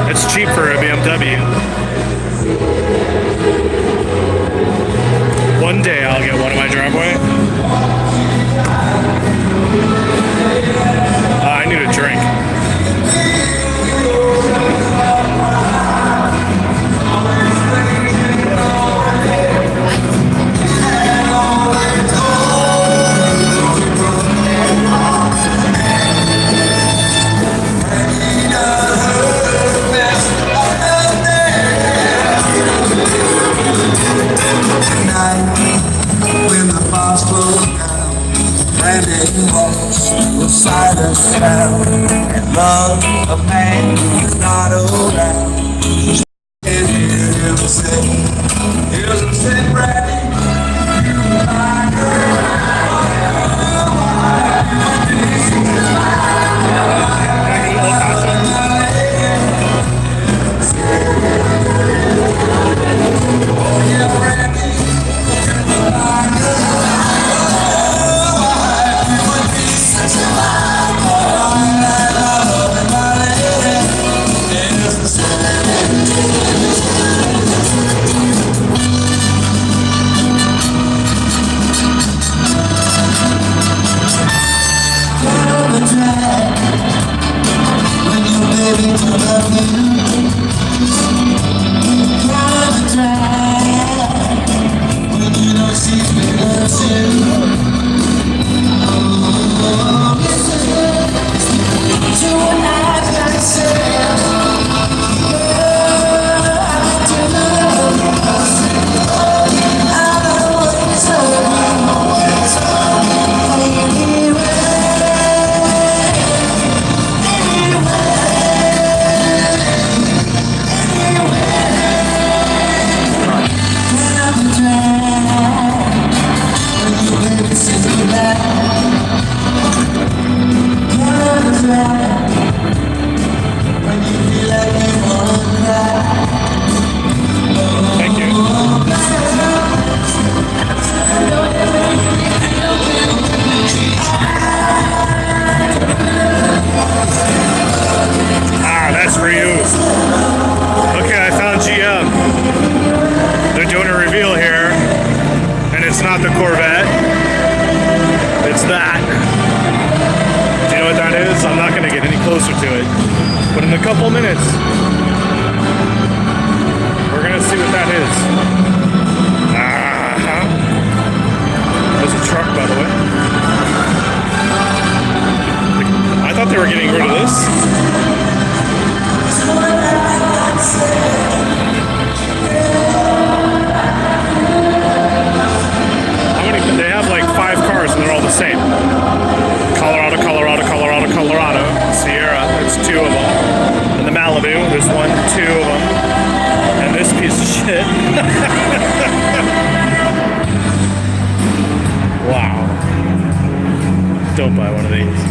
It's cheap for a BMW. One day I'll get one in my driveway. I need a drink. When the bars close down, branded walls will silence sound, and love a man is not around. And hear him say, Brandy, my girl. Couple minutes. We're gonna see what that is. There's a truck, by the way. I thought they were getting rid of this. How many? They have like 5 cars and they're all the same. Colorado, Colorado, Colorado, Colorado. Sierra, there's 2 of them. And the Malibu, there's 1, 2 of them. And this piece of shit. Wow. Don't buy one of these.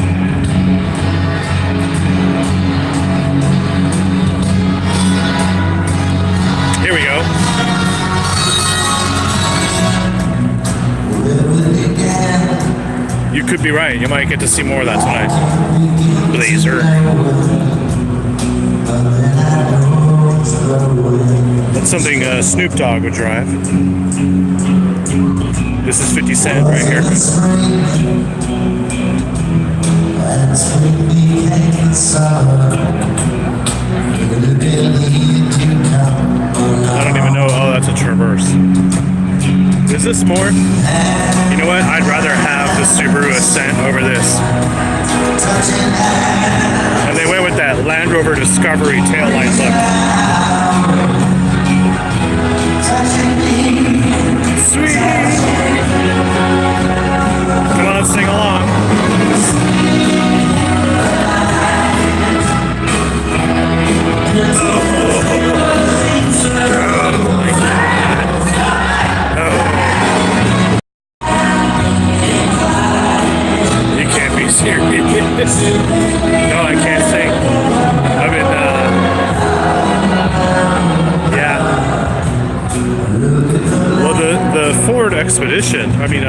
Here we go. You could be right. You might get to see more of that tonight. Blazer. That's something Snoop Dogg would drive. This is 50 Cent right here. I don't even know. Oh, that's a Traverse. Is this more? You know what? I'd rather have the Subaru Ascent over this. And they went with that Land Rover Discovery taillight look. Sweet! Come on, sing along. No, I can't sing. I've been, yeah. Well, the Ford Expedition, I mean,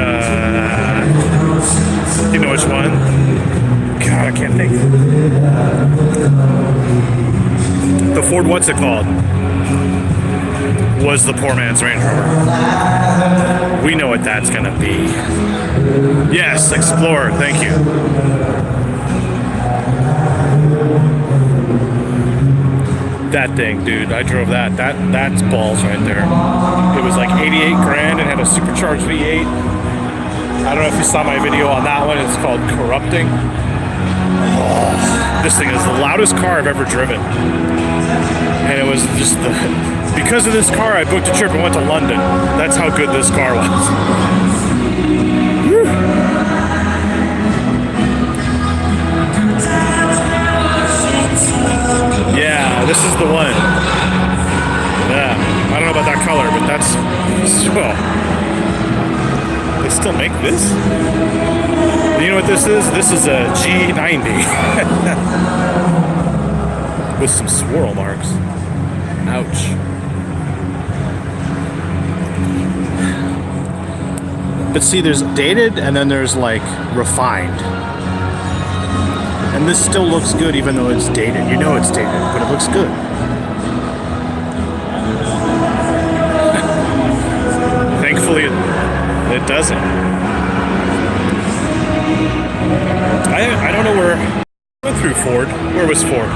you know which one? God, I can't think. The Ford, what's it called? Was the poor man's Range Rover. We know what that's gonna be. Yes, Explorer, thank you. That thing, dude, I drove that. That's balls right there. It was like 88 grand and had a supercharged V8. I don't know if you saw my video on that one. It's called Corrupting. Oh, this thing is the loudest car I've ever driven. And it was just because of this car, I booked a trip and went to London. That's how good this car was. Whew. Yeah, this is the one. Yeah, I don't know about that color, but that's... Oh. They still make this? You know what this is? This is a G90. With some swirl marks. Ouch. But see, there's dated and then there's like refined. And this still looks good even though it's dated. You know it's dated, but it looks good. Thankfully, it doesn't. I don't know where... I went through Ford. Where was Ford?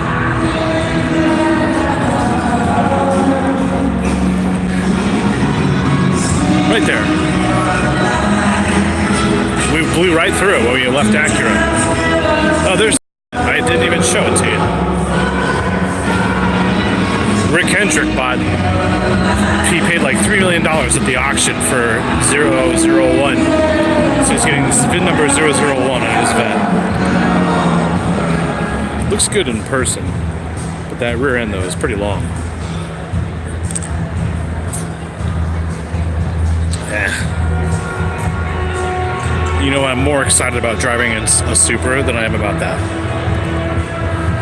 Right there. We blew right through it when we left Acura. Oh, there's... I didn't even show it to you. Rick Hendrick bought... He paid like $3 million at the auction for 001. So he's getting this VIN number 001 on his vet. Looks good in person. But that rear end, though, is pretty long. You know, I'm more excited about driving a Subaru than I am about that.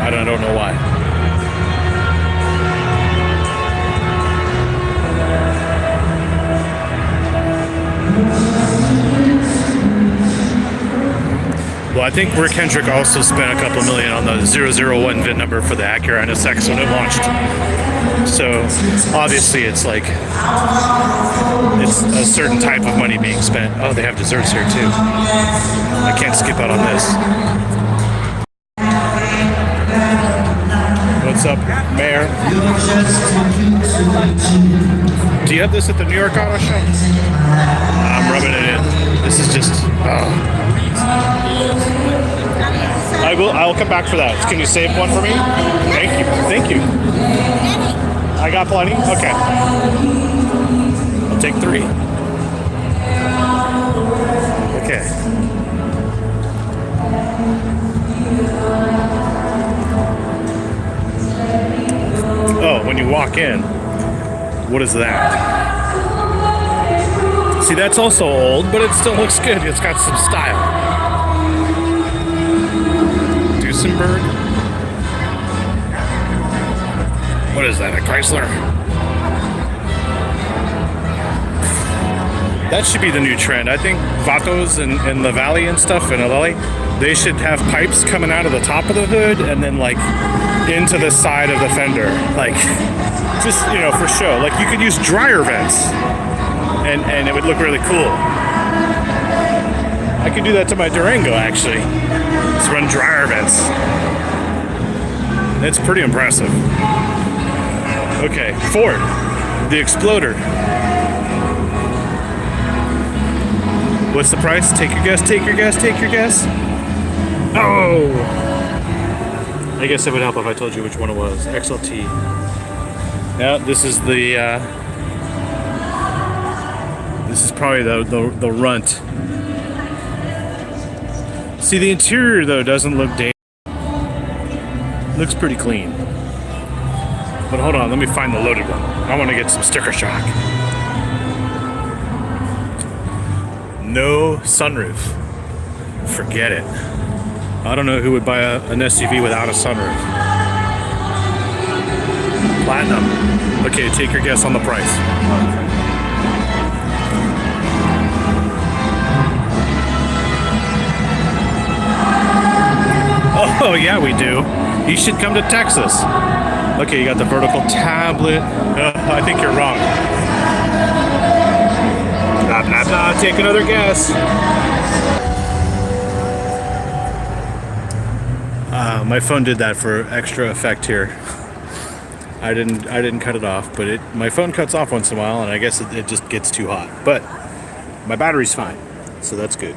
I don't know why. Well, I think Rick Hendrick also spent a couple million on the 001 VIN number for the Acura NSX when it launched. So, obviously, it's like, it's a certain type of money being spent. Oh, they have desserts here, too. I can't skip out on this. What's up, Mayor? Do you have this at the New York Auto Show? I'm rubbing it in. This is just, I'll come back for that. Can you save one for me? Thank you. Thank you. I got plenty? Okay. I'll take 3. Okay. Oh, when you walk in, what is that? See, that's also old, but it still looks good. It's got some style. Duesenberg? What is that, a Chrysler? That should be the new trend. I think Vatos in the valley and stuff in LA, they should have pipes coming out of the top of the hood and then like into the side of the fender. Like, just, you know, for show. Like, you could use dryer vents and it would look really cool. I could do that to my Durango, actually. Just run dryer vents. It's pretty impressive. Okay, Ford, the Exploder. What's the price? Take your guess, take your guess, take your guess. Oh! I guess it would help if I told you which one it was. XLT. Yeah, this is the, this is probably the runt. See, the interior, though, doesn't look dated. Looks pretty clean. But hold on, let me find the loaded one. I want to get some sticker shock. No sunroof. Forget it. I don't know who would buy an SUV without a sunroof. Platinum. Okay, take your guess on the price. Oh, yeah, we do. You should come to Texas. Okay, you got the vertical tablet. I think you're wrong. Blah, blah, blah. Take another guess. My phone did that for extra effect here. I didn't cut it off, but my phone cuts off once in a while, and I guess it just gets too hot. But my battery's fine, so that's good.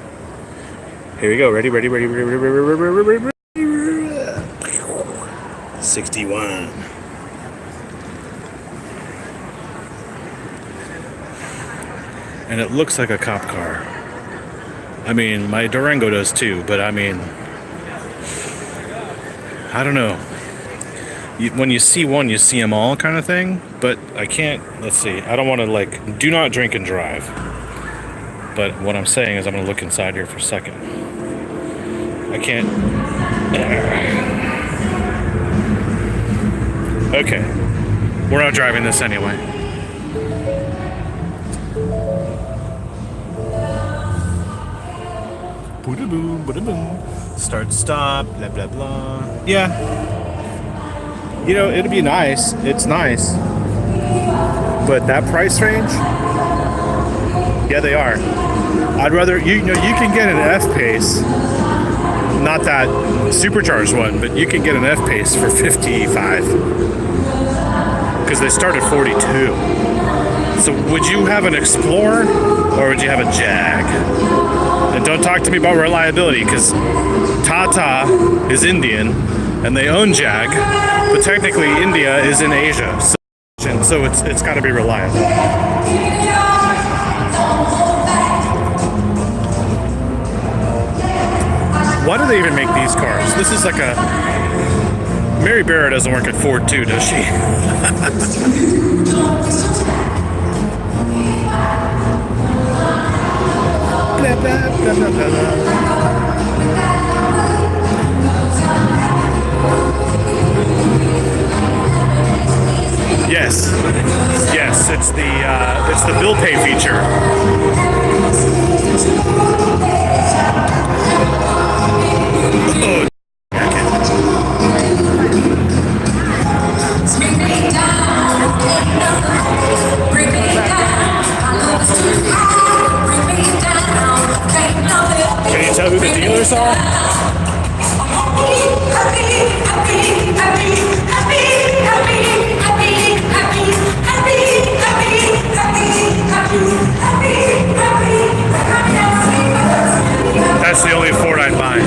Here we go. Ready? 61. And it looks like a cop car. I mean, my Durango does too, but I mean, I don't know. When you see one, you see them all kind of thing, but I can't, let's see, I don't want to like, do not drink and drive. But what I'm saying is I'm going to look inside here for a second. I can't. Okay, we're not driving this anyway. Boom, boom. Start, stop, blah, blah, blah. Yeah. You know, it'd be nice. It's nice. But that price range? Yeah, they are. I'd rather, you know, you can get an F-Pace. Not that supercharged one, but you can get an F-Pace for 55. Because they start at 42. So would you have an Explorer or would you have a Jag? And don't talk to me about reliability, because Tata is Indian and they own Jag, but technically India is in Asia, so it's got to be reliable. Why do they even make these cars? This is like a... Mary Barra doesn't work at Ford too, does she? Blah, blah, blah, blah, blah. Yes, it's the bill pay feature. Oh. Can you tell who the dealers are? That's the only Ford I'd buy.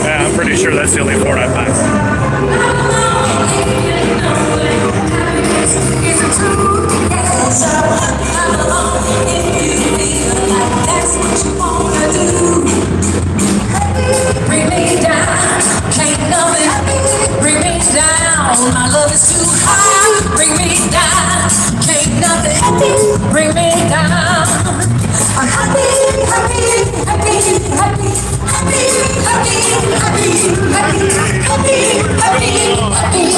Yeah, I'm pretty sure that's the only Ford I'd buy. Bring me down, can't nothing bring me down. My love is too high. Bring me down, can't nothing bring me down. I'm happy, happy, happy, happy, happy, happy, happy, happy, happy, happy, happy, happy.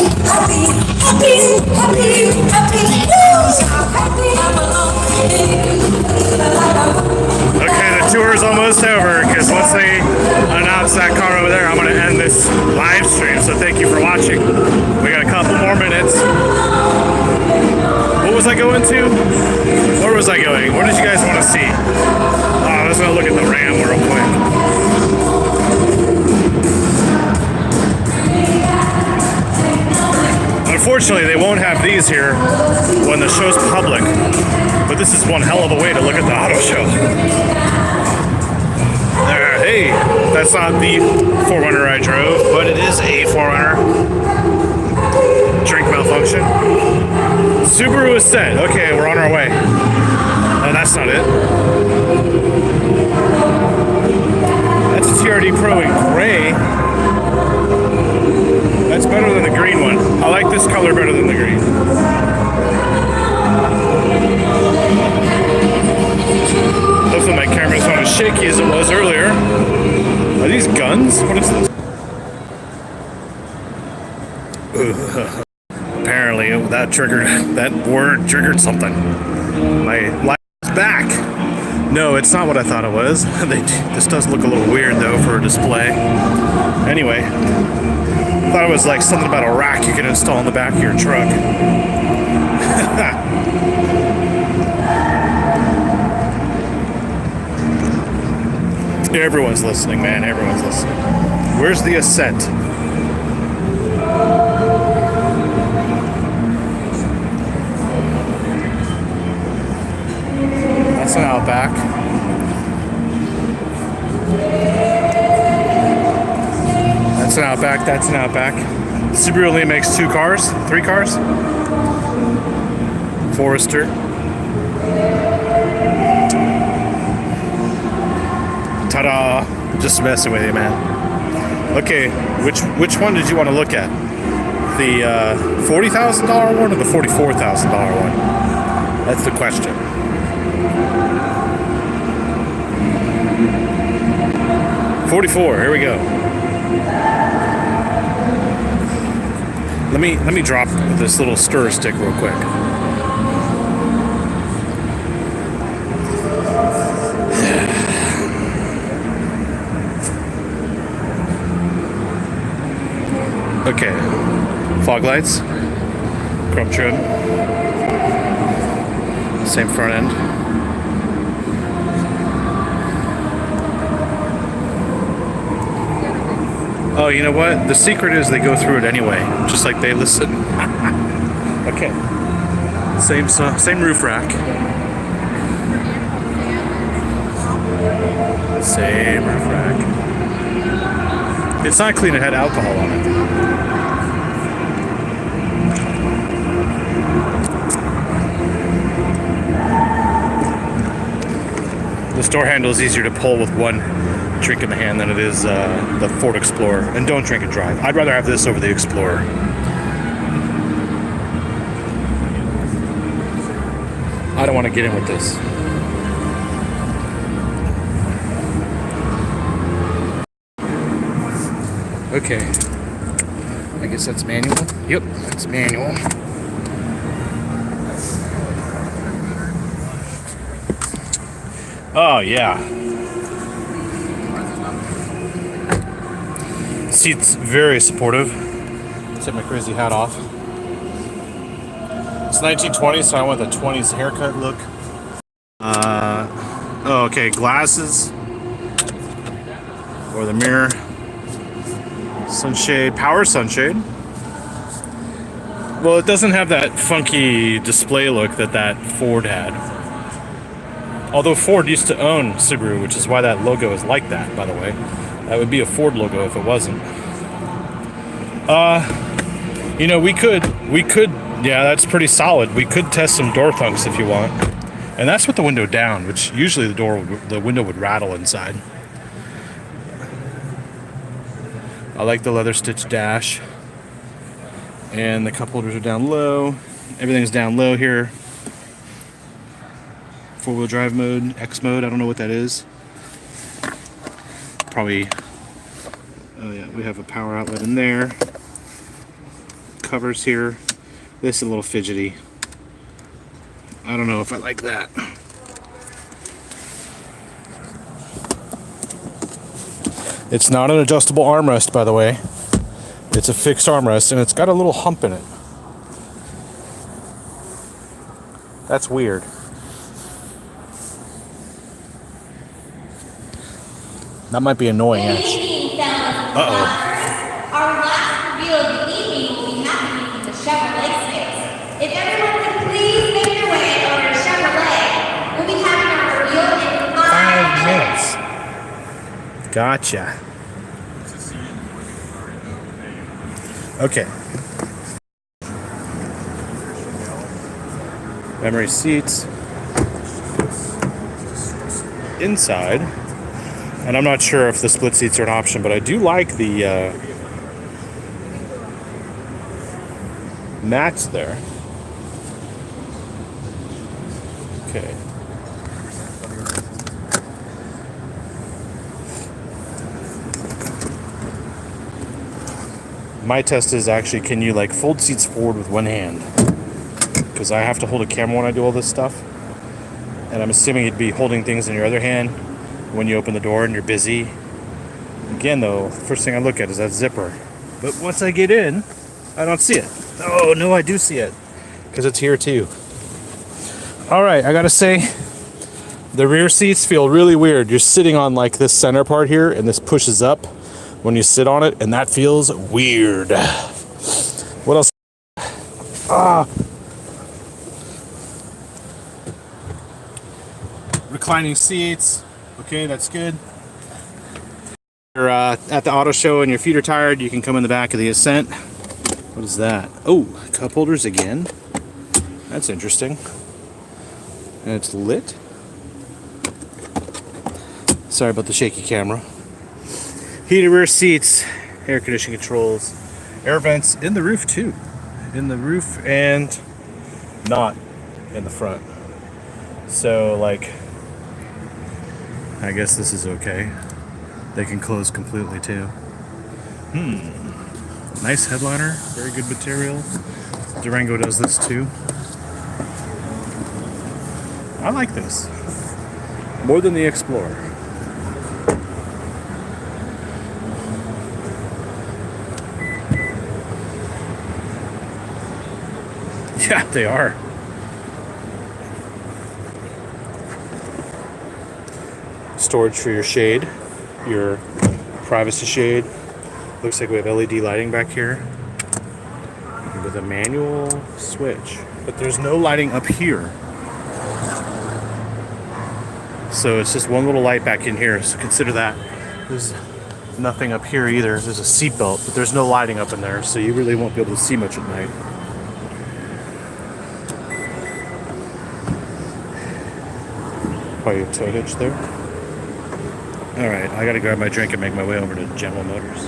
Okay, the tour is almost over because once they announce that car over there, I'm going to end this live stream. So thank you for watching. We got a couple more minutes. What was I going to? Where was I going? What did you guys want to see? Oh, I was going to look at the Ram real quick. Unfortunately, they won't have these here when the show's public, but this is one hell of a way to look at the auto show. There, hey, that's not the 4Runner I drove, but it is a 4Runner. Drink malfunction. Subaru Ascent. Okay, we're on our way. Oh, that's not it. That's a TRD Pro in gray. That's better than the green one. I like this color better than the green. Hopefully my camera's not as shaky as it was earlier. Are these guns? What is this? Ugh. Apparently that word triggered something. My light is back. No, it's not what I thought it was. This does look a little weird though for a display. Anyway. I thought it was like something about a rack you could install in the back of your truck. Everyone's listening, man. Everyone's listening. Where's the Ascent? That's an Outback. That's an Outback, that's an Outback. Subaru only makes 3 cars. Forester. Ta-da! Just messing with you, man. Okay, which one did you want to look at? The $40,000 one or the $44,000 one? That's the question. $44. Here we go. Let me drop this little stir stick real quick. Okay. Fog lights. Chrome trim. Same front end. Oh, you know what? The secret is they go through it anyway, just like they listen. Okay. Same roof rack. Same roof rack. It's not clean, it had alcohol on it. This door handle is easier to pull with one drink in the hand than it is the Ford Explorer. And don't drink and drive. I'd rather have this over the Explorer. I don't want to get in with this. Okay. I guess that's manual. Yep, that's manual. Oh, yeah. Seat's very supportive. Take my crazy hat off. It's 1920, so I want the 20s haircut look. Oh, okay, glasses. Or the mirror. Sunshade, power sunshade. Well, it doesn't have that funky display look that Ford had. Although Ford used to own Subaru, which is why that logo is like that, by the way. That would be a Ford logo if it wasn't. You know, we could, yeah, that's pretty solid. We could test some door thunks if you want. And that's with the window down, which usually the window would rattle inside. I like the leather stitch dash. And the cup holders are down low. Everything's down low here. 4-wheel drive mode, X mode, I don't know what that is. Probably, oh yeah, we have a power outlet in there. Covers here. This is a little fidgety. I don't know if I like that. It's not an adjustable armrest, by the way. It's a fixed armrest, and it's got a little hump in it. That's weird. That might be annoying, Good actually. evening, fellas and Uh-oh. lovers. Our last reveal of the evening will be happening in the Chevrolet space. If everyone could please make your way over to Chevrolet, we'll be having our reveal in 5 minutes. Gotcha. Okay. Memory seats. Inside. And I'm not sure if the split seats are an option, but I do like the mats there. Okay. My test is actually, can you like fold seats forward with one hand? Because I have to hold a camera when I do all this stuff. And I'm assuming you'd be holding things in your other hand when you open the door and you're busy. Again though, the first thing I look at is that zipper. But once I get in, I don't see it. Oh no, I do see it. Because it's here too. Alright, I gotta say, the rear seats feel really weird. You're sitting on like this center part here, and this pushes up when you sit on it, and that feels weird. What else? Reclining seats. Okay, that's good. You're at the auto show and your feet are tired, you can come in the back of the Ascent. What is that? Oh, cup holders again. That's interesting. And it's lit. Sorry about the shaky camera. Heated rear seats, air conditioning controls, air vents in the roof too. In the roof and not in the front. So like, I guess this is okay. They can close completely too. Nice headliner, very good material. Durango does this too. I like this. More than the Explorer. Yeah, they are. Storage for your shade, your privacy shade. Looks like we have LED lighting back here with a manual switch, but there's no lighting up here. So it's just one little light back in here, so consider that. There's nothing up here either. There's a seat belt, but there's no lighting up in there, so you really won't be able to see much at night. Probably a tow hitch there. Alright, I gotta grab my drink and make my way over to General Motors.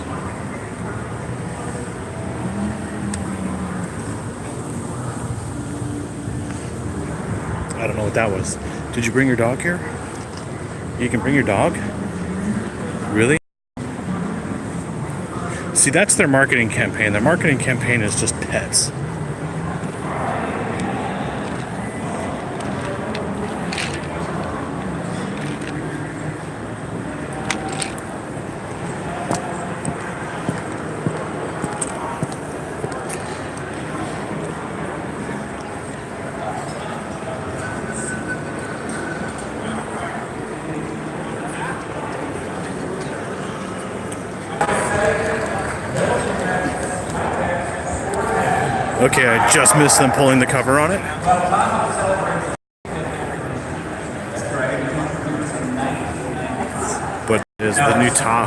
I don't know what that was. Did you bring your dog here? You can bring your dog? Really? See, that's their marketing campaign. Their marketing campaign is just pets. Okay, I just missed them pulling the cover on it. But it is the new Tahoe.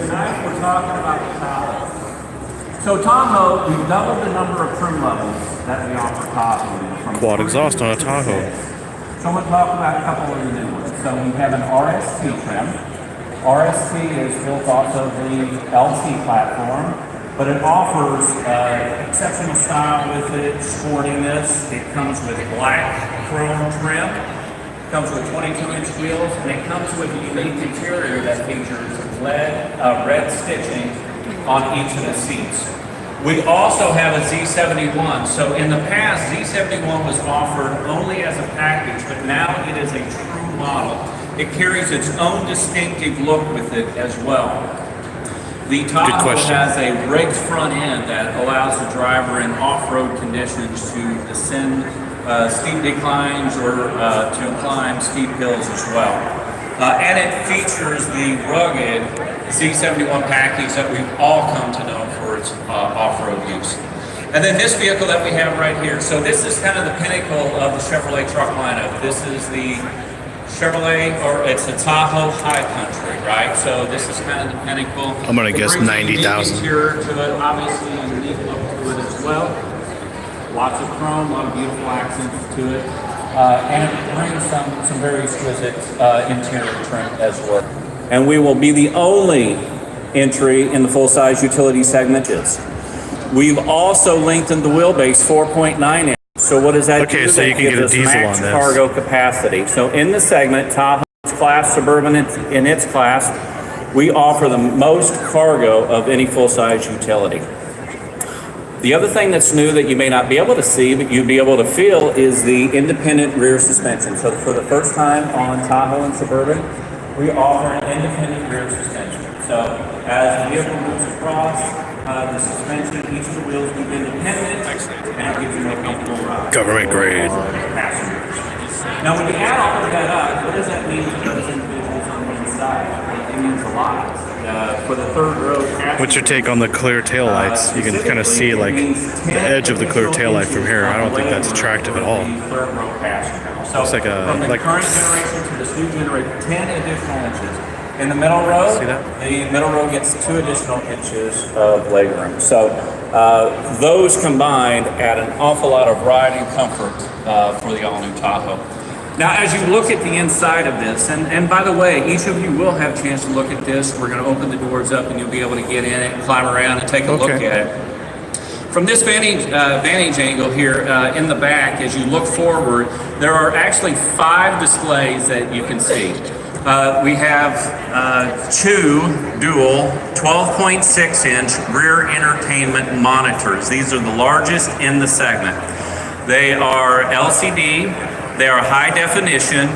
Tonight we're talking about the Tahoe. So Tahoe, we've doubled the number of trim levels that we offer Tahoe. From Quad exhaust on a Tahoe. So we'll talk about a couple of the new ones. So we have an RST trim. RST is built off of the LT platform, but it offers exceptional style with it, sportiness. It comes with black chrome trim. Comes with 22-inch wheels, and it comes with a unique interior that features red stitching on each of the seats. We also have a Z71. So in the past, Z71 was offered only as a package, but now it is a true model. It carries its own distinctive look with it as well. The Tahoe has a rigged front end that allows the driver in off-road conditions to descend steep declines or to climb steep hills as well. And it features the rugged Z71 package that we've all come to know for its off-road use. And then this vehicle that we have right here. So this is kind of the pinnacle of the Chevrolet truck lineup. This is the Chevrolet, or it's a Tahoe High Country, right? So this is kind of the pinnacle. I'm gonna guess 90,000. Interior to it, obviously a unique look to it as well. Lots of chrome, a lot of beautiful accents to it, and it brings some very exquisite interior trim as well. And we will be the only entry in the full-size utility segment. We've also lengthened the wheelbase 4.9 inches. So what does that do? Okay, so you can get a diesel on this. Cargo capacity. So in the segment, Tahoe's class, Suburban in its class, we offer the most cargo of any full-size utility. The other thing that's new that you may not be able to see, but you'd be able to feel, is the independent rear suspension. So for the first time on Tahoe and Suburban, we offer an independent rear suspension. So as the vehicle moves across, the suspension, each of the wheels move independent, and it gives you a comfortable ride. Government grade. Passengers. Now, when you add all of that up, what does that mean to those individuals on the inside? It means a lot. For the third row passenger, What's your take on the clear taillights? You can kind of see like the edge of the clear taillight from here. I don't think that's attractive at all. Looks like a from the current generation to this new generation, 10 additional inches. In the middle row, the middle row gets 2 additional inches of legroom. So those combined add an awful lot of riding comfort for the all-new Tahoe. Now, as you look at the inside of this, and by the way, each of you will have a chance to look at this. We're going to open the doors up and you'll be able to get in it, climb around, and take a look at it. From this vantage angle here in the back, as you look forward, there are actually 5 displays that you can see. We have 2 dual 12.6-inch rear entertainment monitors. These are the largest in the segment. They are LCD. They are high definition,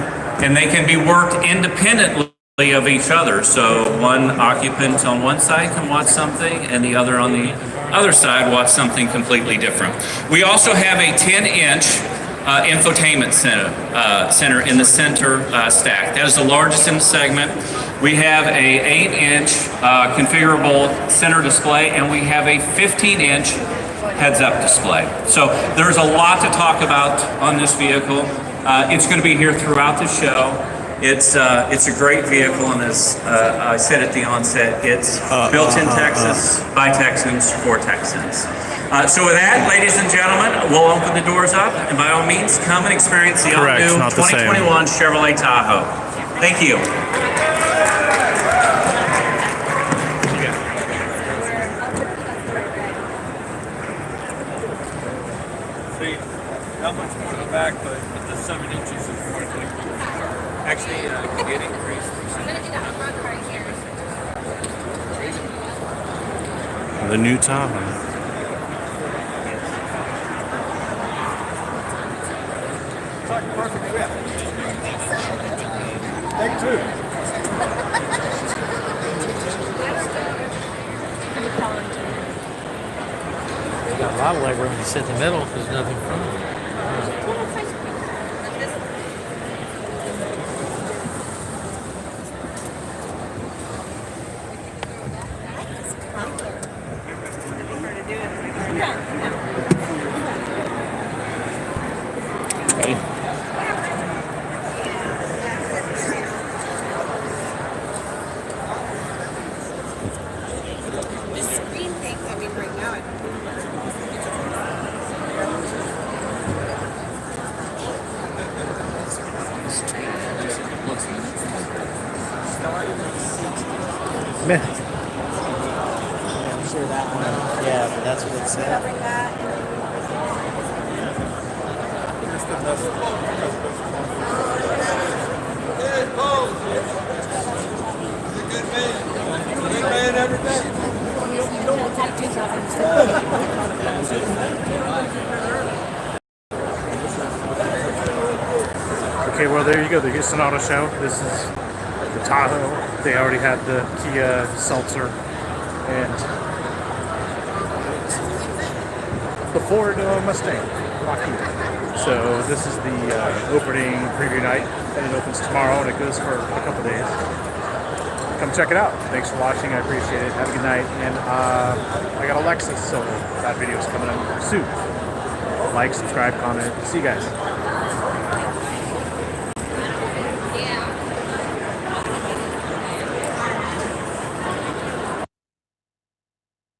and they can be worked independently of each other. So one occupant on one side can watch something, and the other on the other side watch something completely different. We also have a 10-inch infotainment center in the center stack. That is the largest in the segment. We have a 8-inch configurable center display, and we have a 15-inch heads-up display. So there's a lot to talk about on this vehicle. It's going to be here throughout the show. It's a great vehicle, and as I said at the onset, it's built in Texas by Texans for Texans. So with that, ladies and gentlemen, we'll open the doors up, and by all means, come and experience the all-new 2021 Chevrolet Tahoe. Thank you. Not much more in the back, but the 7 inches is quite big. Actually, it increased. The new Tahoe. Perfect fit. Take 2. Got a lot of leg room to sit in the middle because there's nothing from it. I'm sure that one, yeah, but that's what it said. Okay, well there you go, the Houston Auto Show. This is the Tahoe. They already had the Kia Seltzer and the Ford Mustang Mach-E. So this is the opening preview night, and it opens tomorrow and it goes for a couple days. Come check it out. Thanks for watching. I appreciate it. Have a good night. And I got a Lexus, so that video is coming up soon. Like, subscribe, comment. See you guys.